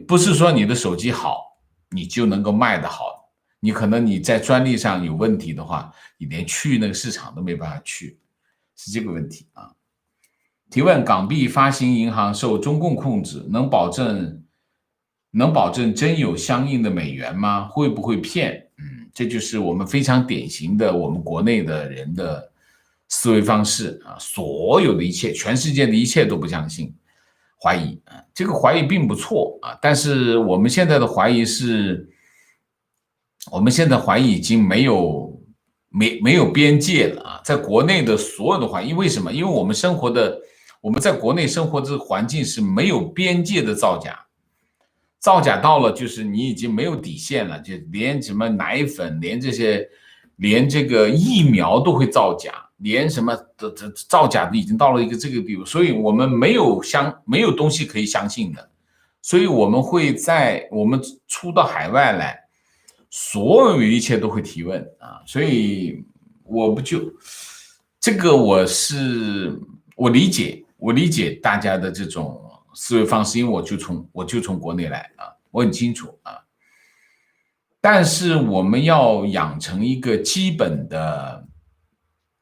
不是说你的手机好你就能够卖得好，你可能你在专利上有问题的话，你连去那个市场都没办法去，是这个问题提问：港币发行银行受中共控制，能保证真有相应的美元吗？会不会骗？这就是我们非常典型的我们国内的人的思维方式啊，所有的一切，全世界的一切都不相信，怀疑啊，这个怀疑并不错啊，但是我们现在的怀疑是，我们现在怀疑已经没有边界了啊，在国内的所有的怀疑，为什么？因为我们在国内生活的这个环境是没有边界的造假。造假到了，就是你已经没有底线了，就连什么奶粉，连这个疫苗都会造假，连什么的造假都已经到了一个这个地步，所以我们没有东西可以相信的，所以我们会在我们出到海外来，所有一切都会提问啊，所以我不就这个我理解大家的这种思维方式，因为我就从国内来啊，我很清楚啊。但是我们要养成一个基本的，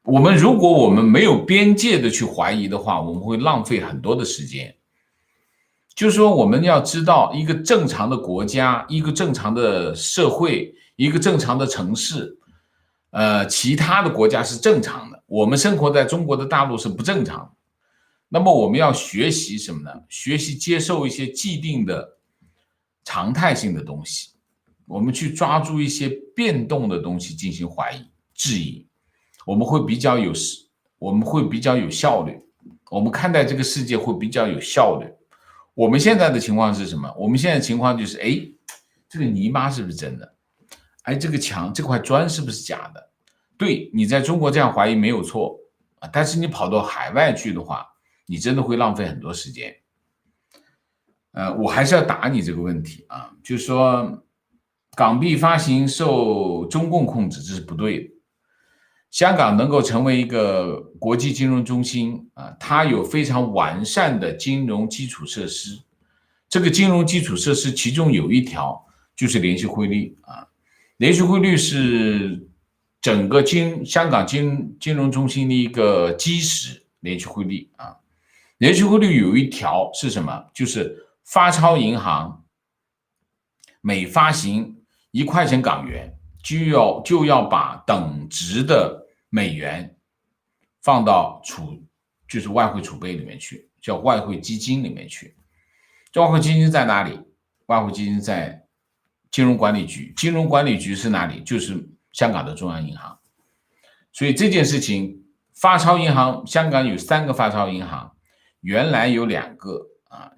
如果我们没有边界的去怀疑的话，我们会浪费很多的时间。就是说，我们要知道一个正常的国家，一个正常的社会，一个正常的城市，其他的国家是正常的，我们生活在中国的大陆是不正常的。那么我们要学习什么呢？学习接受一些既定的常态性的东西，我们去抓住一些变动的东西进行怀疑、质疑，我们会比较有效率，我们看待这个世界会比较有效率。我们现在的情况是什么？我们现在的情况就是，哎，这个泥巴是不是真的？哎，这个墙这块砖是不是假的？对，你在中国这样怀疑没有错啊，但是你跑到海外去的话，你真的会浪费很多时间。我还是要答你这个问题啊，就是说港币发行受中共控制，这是不对的。香港能够成为一个国际金融中心啊，它有非常完善的金融基础设施。这个金融基础设施其中有一条就是联系汇率啊，联系汇率是整个香港金融中心的一个基石，联系汇率啊。联系汇率有一条是什么？就是发钞银行每发行1块钱港元，就要把等值的美元放到就是外汇储备里面去，叫外汇基金里面去。这外汇基金在哪里？外汇基金在金融管理局。金融管理局是哪里？就是香港的中央银行。所以这件事情，发钞银行，香港有3个发钞银行，原来有2个啊，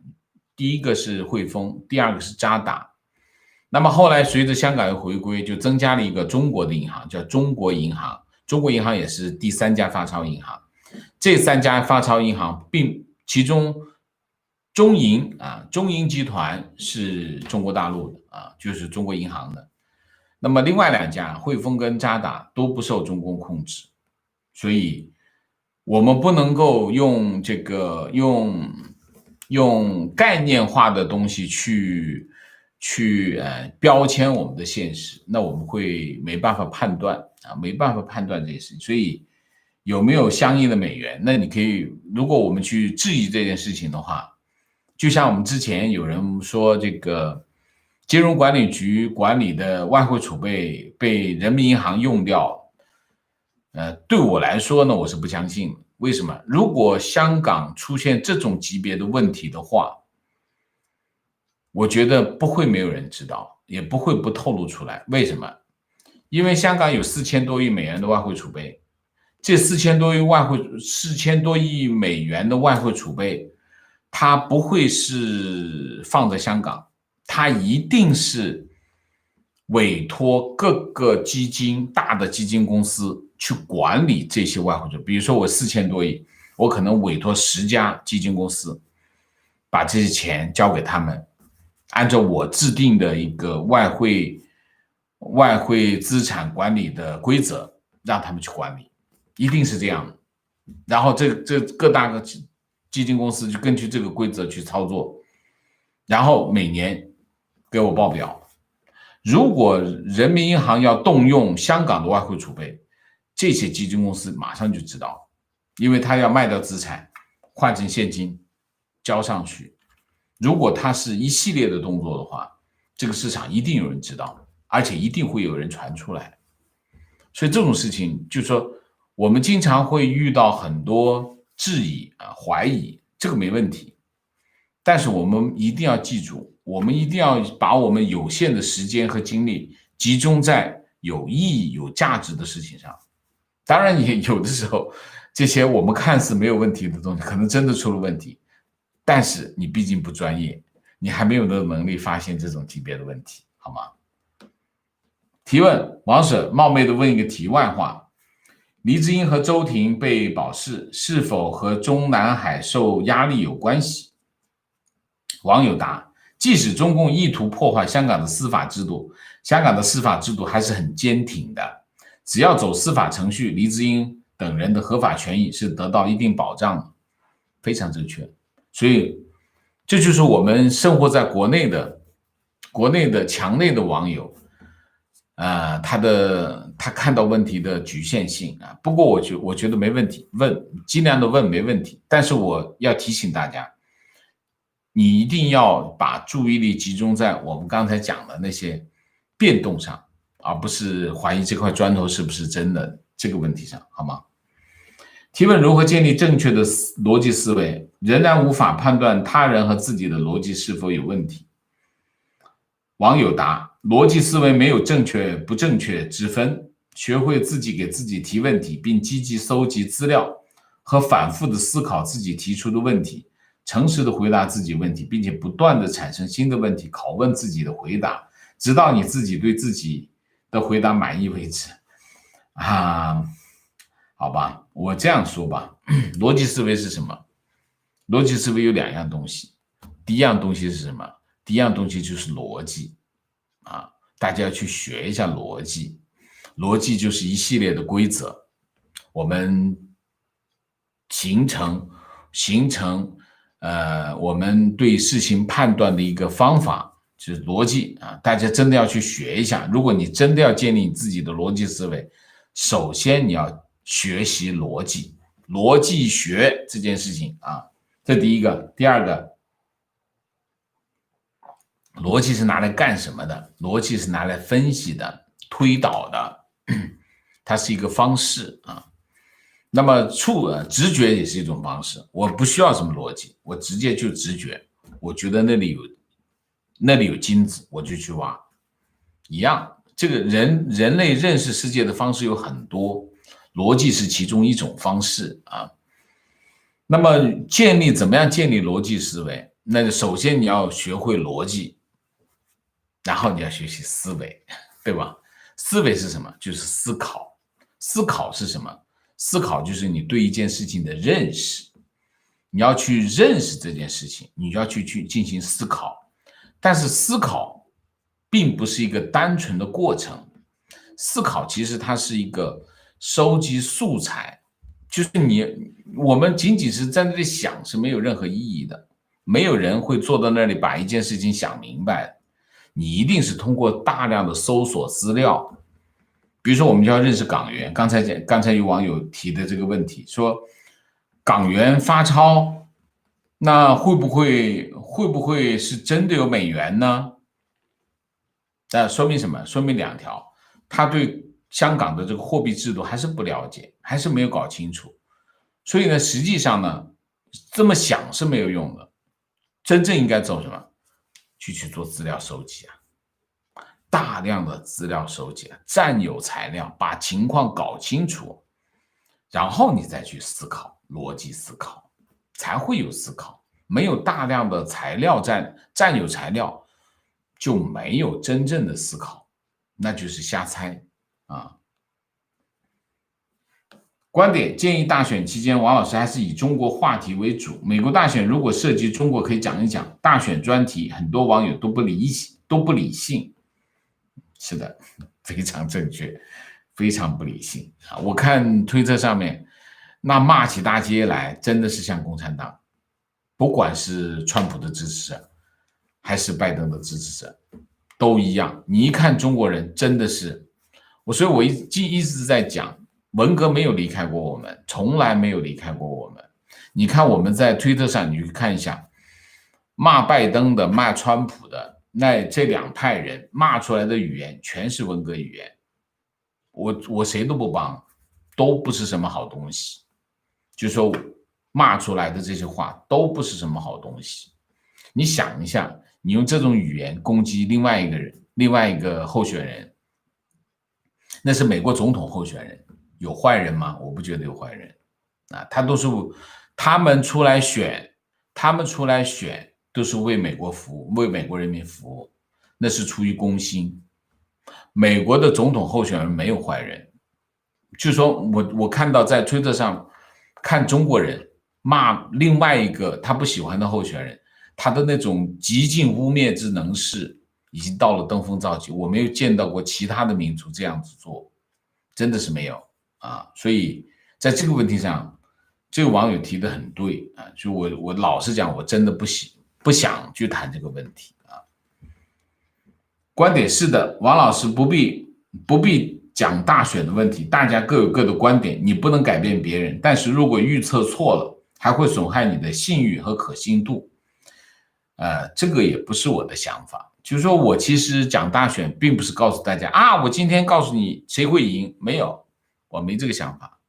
第一个是汇丰，第2个是渣打。那么后来随着香港的回归，就增加了一个中国的银行，叫中国银行。中国银行也是第3家发钞银行。这3家发钞银行其中中银集团是中国大陆的啊，就是中国银行的。那么另外2家汇丰跟渣打都不受中共控制，所以我们不能够用概念化的东西去标签我们的现实，那我们会没办法判断这些事情。所以有没有相应的美元？那你可以，如果我们去质疑这件事情的话，就像我们之前有人说这个金融管理局管理的外汇储备被人民银行用掉，对我来说呢，我是不相信的。为什么？如果香港出现这种级别的问题的话，我觉得不会没有人知道，也不会不透露出来。为什么？因为香港有4000多亿美元的外汇储备，这4000多亿美元的外汇储备，它不会是放在香港，它一定是委托各个大的基金公司去管理这些外汇储备。比如说我4000多亿，我可能委托10家基金公司，把这些钱交给他们，按照我制定的一个外汇资产管理的规则，让他们去管理，一定是这样的。然后这各大个基金公司就根据这个规则去操作，然后每年给我报表。如果人民银行要动用香港的外汇储备，这些基金公司马上就知道，因为他要卖掉资产，换成现金交上去。如果它是一系列的动作的话，这个市场一定有人知道，而且一定会有人传出来。所以这种事情就是说，我们经常会遇到很多质疑怀疑，这个没问题。但是我们一定要记住，我们一定要把我们有限的时间和精力集中在有意义、有价值的事情上。当然，也有的时候，这些我们看似没有问题的东西，可能真的出了问题。但是你毕竟不专业，你还没有能力发现这种级别的问题，好吗？提问：王婶冒昧的问一个题外话，黎智英和周庭被保释，是否和中南海受压力有关系？网友答：即使中共意图破坏香港的司法制度，香港的司法制度还是很坚挺的，只要走司法程序，黎智英等人的合法权益是得到一定保障的，非常正确。所以这就是我们生活在国内的墙内的网友他看到问题的局限性啊。不过我觉得没问题，尽量的问没问题。但是我要提醒大家，你一定要把注意力集中在我们刚才讲的那些变动上，而不是怀疑这块砖头是不是真的这个问题上，好吗？提问：如何建立正确的逻辑思维，仍然无法判断他人和自己的逻辑是否有问题？网友答：逻辑思维没有正确不正确之分，学会自己给自己提问题，并积极搜集资料和反复的思考自己提出的问题，诚实的回答自己问题，并且不断的产生新的问题，拷问自己的回答，直到你自己对自己的回答满意为止。好吧，我这样说吧，逻辑思维是什么？逻辑思维有两样东西，第一样东西是什么？第一样东西就是逻辑大家要去学一下逻辑。逻辑就是一系列的规则，我们形成我们对事情判断的一个方法，就是逻辑大家真的要去学一下。如果你真的要建立你自己的逻辑思维，首先你要学习逻辑学这件事情这第一个。第二个，逻辑是拿来干什么的？逻辑是拿来分析的、推导的，它是一个方式那么直觉也是一种方式，我不需要什么逻辑，我直接就直觉，我觉得那里有金子，我就去挖。一样，这个人类认识世界的方式有很多，逻辑是其中一种方式那么怎么样建立逻辑思维？那首先你要学会逻辑，然后你要学习思维，对吧？思维是什么？就是思考。思考是什么？思考就是你对一件事情的认识，你要去认识这件事情，你就要去进行思考。但是思考并不是一个单纯的过程，思考其实它是一个收集素材，就是我们仅仅是在那里想是没有任何意义的，没有人会坐到那里把一件事情想明白，你一定是通过大量的搜索资料。比如说我们就要认识港元，刚才有网友提的这个问题，说港元发钞，那会不会是真的有美元呢？那说明什么？说明两条，他对香港的这个货币制度还是不了解，还是没有搞清楚。所以呢，实际上呢，这么想是没有用的，真正应该做什么？去做资料收集大量的资料收集，占有材料，把情况搞清楚，然后你再去思考，逻辑思考才会有思考。没有大量的材料占有材料，就没有真正的思考，那就是瞎猜观点建议大选期间，王老师还是以中国话题为主。美国大选如果涉及中国，可以讲一讲。大选专题，很多网友都不理性。是的，非常正确，非常不理性我看推特上面那骂起大街来，真的是像共产党，不管是川普的支持者还是拜登的支持者，都一样。你一看中国人真的是所以我一直在讲，文革没有离开过我们，从来没有离开过我们。你看我们在推特上，你去看一下，骂拜登的、骂川普的。那这两派人骂出来的语言全是文革语言，我谁都不帮，都不是什么好东西，就说骂出来的这些话都不是什么好东西。你想一下，你用这种语言攻击另外一个人，另外一个候选人，那是美国总统候选人，有坏人吗？我不觉得有坏人啊，他们出来选，都是为美国服务，为美国人民服务，那是出于公心。美国的总统候选人没有坏人，就说我看到在推特上看中国人骂另外一个他不喜欢的候选人，他的那种极尽污蔑之能事已经到了登峰造极，我没有见到过其他的民族这样子做，真的是没有啊。所以在这个问题上，这个网友提的很对啊，就我老实讲，我真的不想去谈这个问题啊。观点是的，王老师不必讲大选的问题，大家各有各的观点，你不能改变别人，但是如果预测错了，还会损害你的信誉和可信度。这个也不是我的想法，就是说我其实讲大选并不是告诉大家啊，我今天告诉你谁会赢，没有，我没这个想法。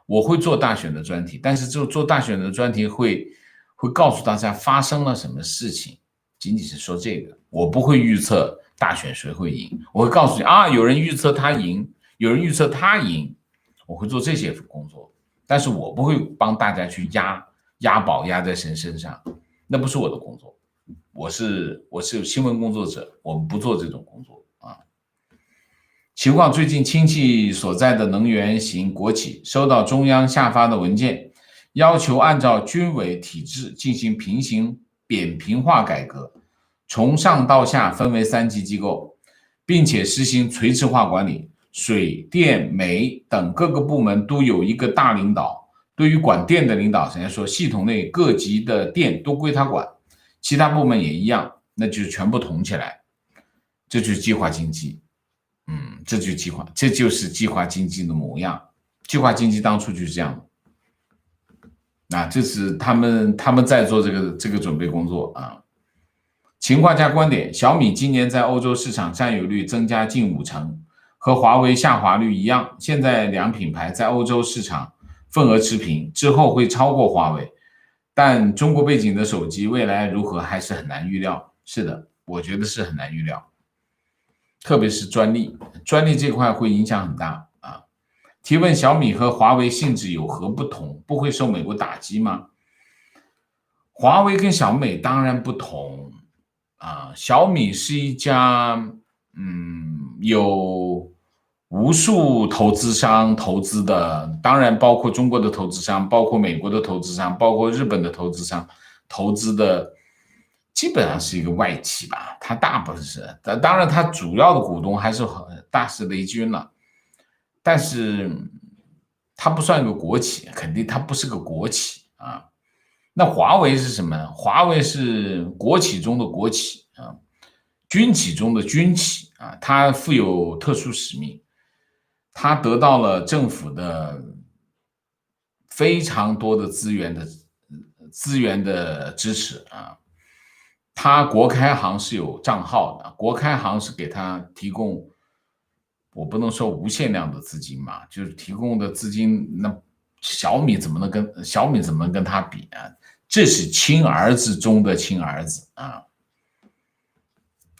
我会做大选的专题，但是做大选的专题会告诉大家发生了什么事情，仅仅是说这个，我不会预测大选谁会赢，我会告诉你啊，有人预测他赢，有人预测他赢，我会做这些工作，但是我不会帮大家去押宝压在谁身上，那不是我的工作。我是新闻工作者，我们不做这种工作啊。情况最近亲戚所在的能源型国企收到中央下发的文件，要求按照军委体制进行扁平化改革，从上到下分为3级机构，并且实行垂直化管理，水电煤等各个部门都有一个大领导，对于管电的领导人来说，系统内各级的电都归他管，其他部门也一样，那就全部统起来，这就是计划经济。这就是计划经济的模样。计划经济当初就是这样啊，这是他们在做这个准备工作啊。情况加观点，小米今年在欧洲市场占有率增加近50%，和华为下滑率一样，现在两品牌在欧洲市场份额持平，之后会超过华为，但中国背景的手机未来如何还是很难预料。是的，我觉得是很难预料，特别是专利这块会影响很大啊。提问：小米和华为性质有何不同？不会受美国打击吗？华为跟小米当然不同啊。小米是一家有无数投资商投资的，当然包括中国的投资商，包括美国的投资商，包括日本的投资商投资的，基本上是一个外企吧，它大部分是，当然它主要的股东还是大是雷军了，但是它不算一个国企，肯定它不是个国企啊。那华为是什么？华为是国企中的国企啊，军企中的军企啊，它负有特殊使命，它得到了政府的非常多的资源的支持啊。他国开行是有账号的，国开行是给他提供，我不能说无限量的资金嘛，就是提供的资金，那小米怎么能跟他比啊？这是亲儿子中的亲儿子啊！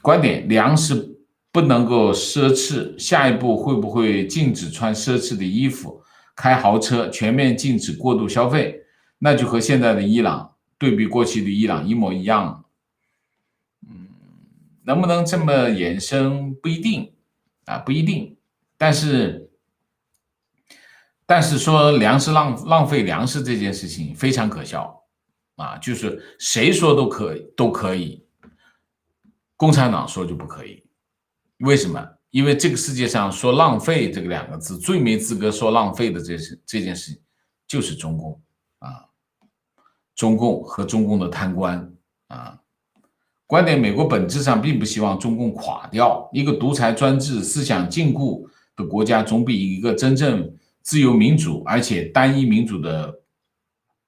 观点：粮食不能够奢侈，下一步会不会禁止穿奢侈的衣服、开豪车，全面禁止过度消费？那就和现在的伊朗对比过去的伊朗一模一样。能不能这么衍生不一定啊，不一定。但是说粮食浪费粮食这件事情非常可笑啊，就是谁说都可以，共产党说就不可以。为什么？因为这个世界上说浪费这个2个字最没资格说浪费的这件事就是中共啊，中共和中共的贪官啊。观点：美国本质上并不希望中共垮掉，一个独裁专制、思想禁锢的国家总比一个真正自由民主而且单一民主的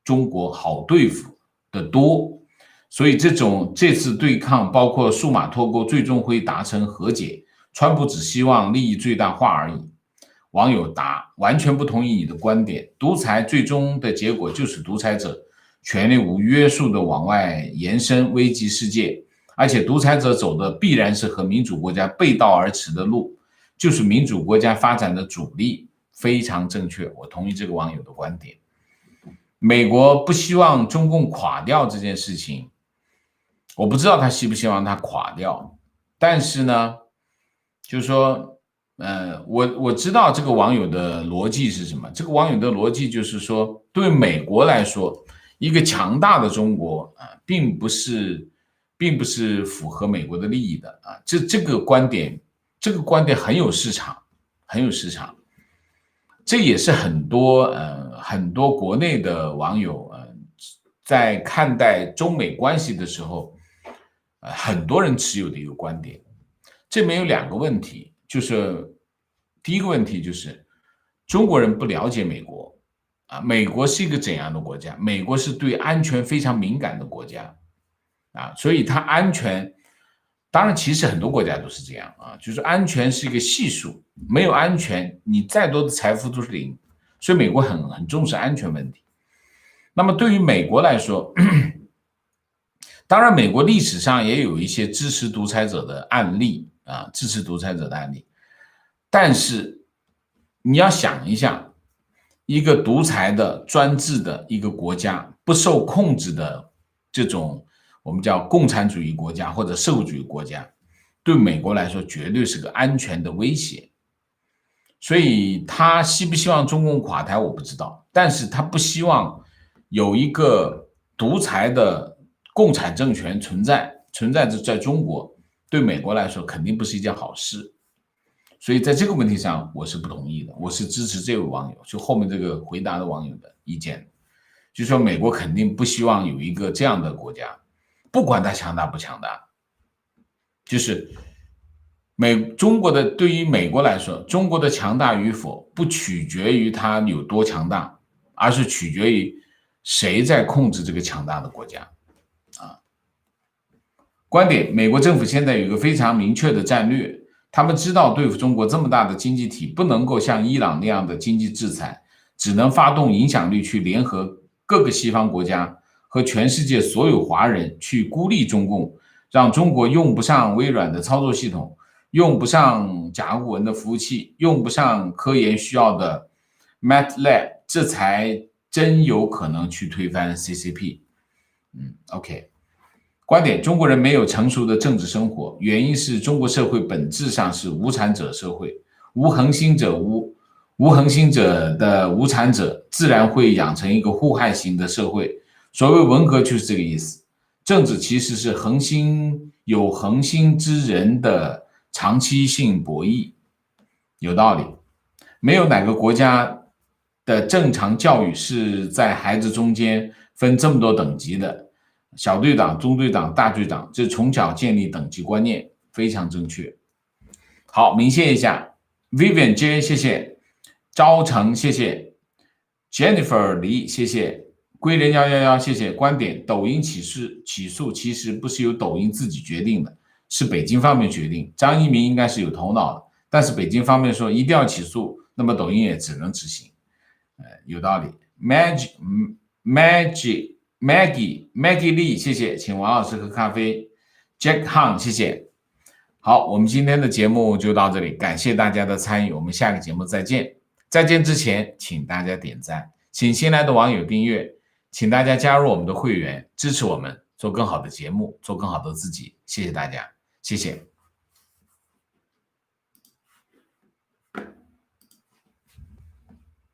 中国好对付的多。所以这次对抗包括数码脱钩最终会达成和解，川普只希望利益最大化而已。网友答：完全不同意你的观点，独裁最终的结果就是独裁者权力无约束的往外延伸，危及世界，而且独裁者走的必然是和民主国家背道而驰的路，就是民主国家发展的阻力。非常正确，我同意这个网友的观点。美国不希望中共垮掉这件事情，我不知道他希不希望他垮掉，但是呢，就是说，我知道这个网友的逻辑是什么。这个网友的逻辑就是说，对美国来说，一个强大的中国并不是符合美国的利益的啊。这个观点很有市场，很有市场。这也是很多国内的网友在看待中美关系的时候，很多人持有的一个观点。这里面有两个问题，就是第一个问题就是中国人不了解美国啊，美国是一个怎样的国家？美国是对安全非常敏感的国家啊，所以它安全，当然其实很多国家都是这样啊，就是安全是一个系数，没有安全，你再多的财富都是零，所以美国很重视安全问题。那么对于美国来说，当然美国历史上也有一些支持独裁者的案例啊，支持独裁者的案例，但是你要想一下，一个独裁的专制的一个国家，不受控制的这种我们叫共产主义国家或者社会主义国家，对美国来说绝对是个安全的威胁。所以他希不希望中共垮台我不知道，但是他不希望有一个独裁的共产政权存在着在中国，对美国来说肯定不是一件好事。所以在这个问题上我是不同意的，我是支持这位网友，就后面这个回答的网友的意见，就是说美国肯定不希望有一个这样的国家，不管它强大不强大，就是中国的对于美国来说，中国的强大与否不取决于它有多强大，而是取决于谁在控制这个强大的国家啊。观点：美国政府现在有一个非常明确的战略，他们知道对付中国这么大的经济体，不能够像伊朗那样的经济制裁，只能发动影响力去联合各个西方国家和全世界所有华人去孤立中共，让中国用不上微软的操作系统，用不上甲骨文的服务器，用不上科研需要的 MATLAB， 这才真有可能去推翻 CCP。OK。观点：中国人没有成熟的政治生活，原因是中国社会本质上是无产者社会，无恒心者无，无恒心者的无产者自然会养成一个互害型的社会。所谓文革就是这个意思，政治其实是有恒心之人的长期性博弈，有道理。没有哪个国家的正常教育是在孩子中间分这么多等级的。小队长、中队长、大队长，这从小建立等级观念，非常正确。好，鸣谢一下 Vivian J， 谢谢；招成，谢谢； Jennifer 李，谢谢；归人111，谢谢。观点：抖音起诉其实不是由抖音自己决定的，是北京方面决定。张一鸣应该是有头脑的，但是北京方面说一定要起诉，那么抖音也只能执行。有道理。Maggie Lee， 谢谢，请王老师喝咖啡。Jack Han， 谢谢。好，我们今天的节目就到这里，感谢大家的参与，我们下个节目再见。再见之前，请大家点赞，请新来的网友订阅，请大家加入我们的会员，支持我们做更好的节目，做更好的自己。谢谢大家，谢谢。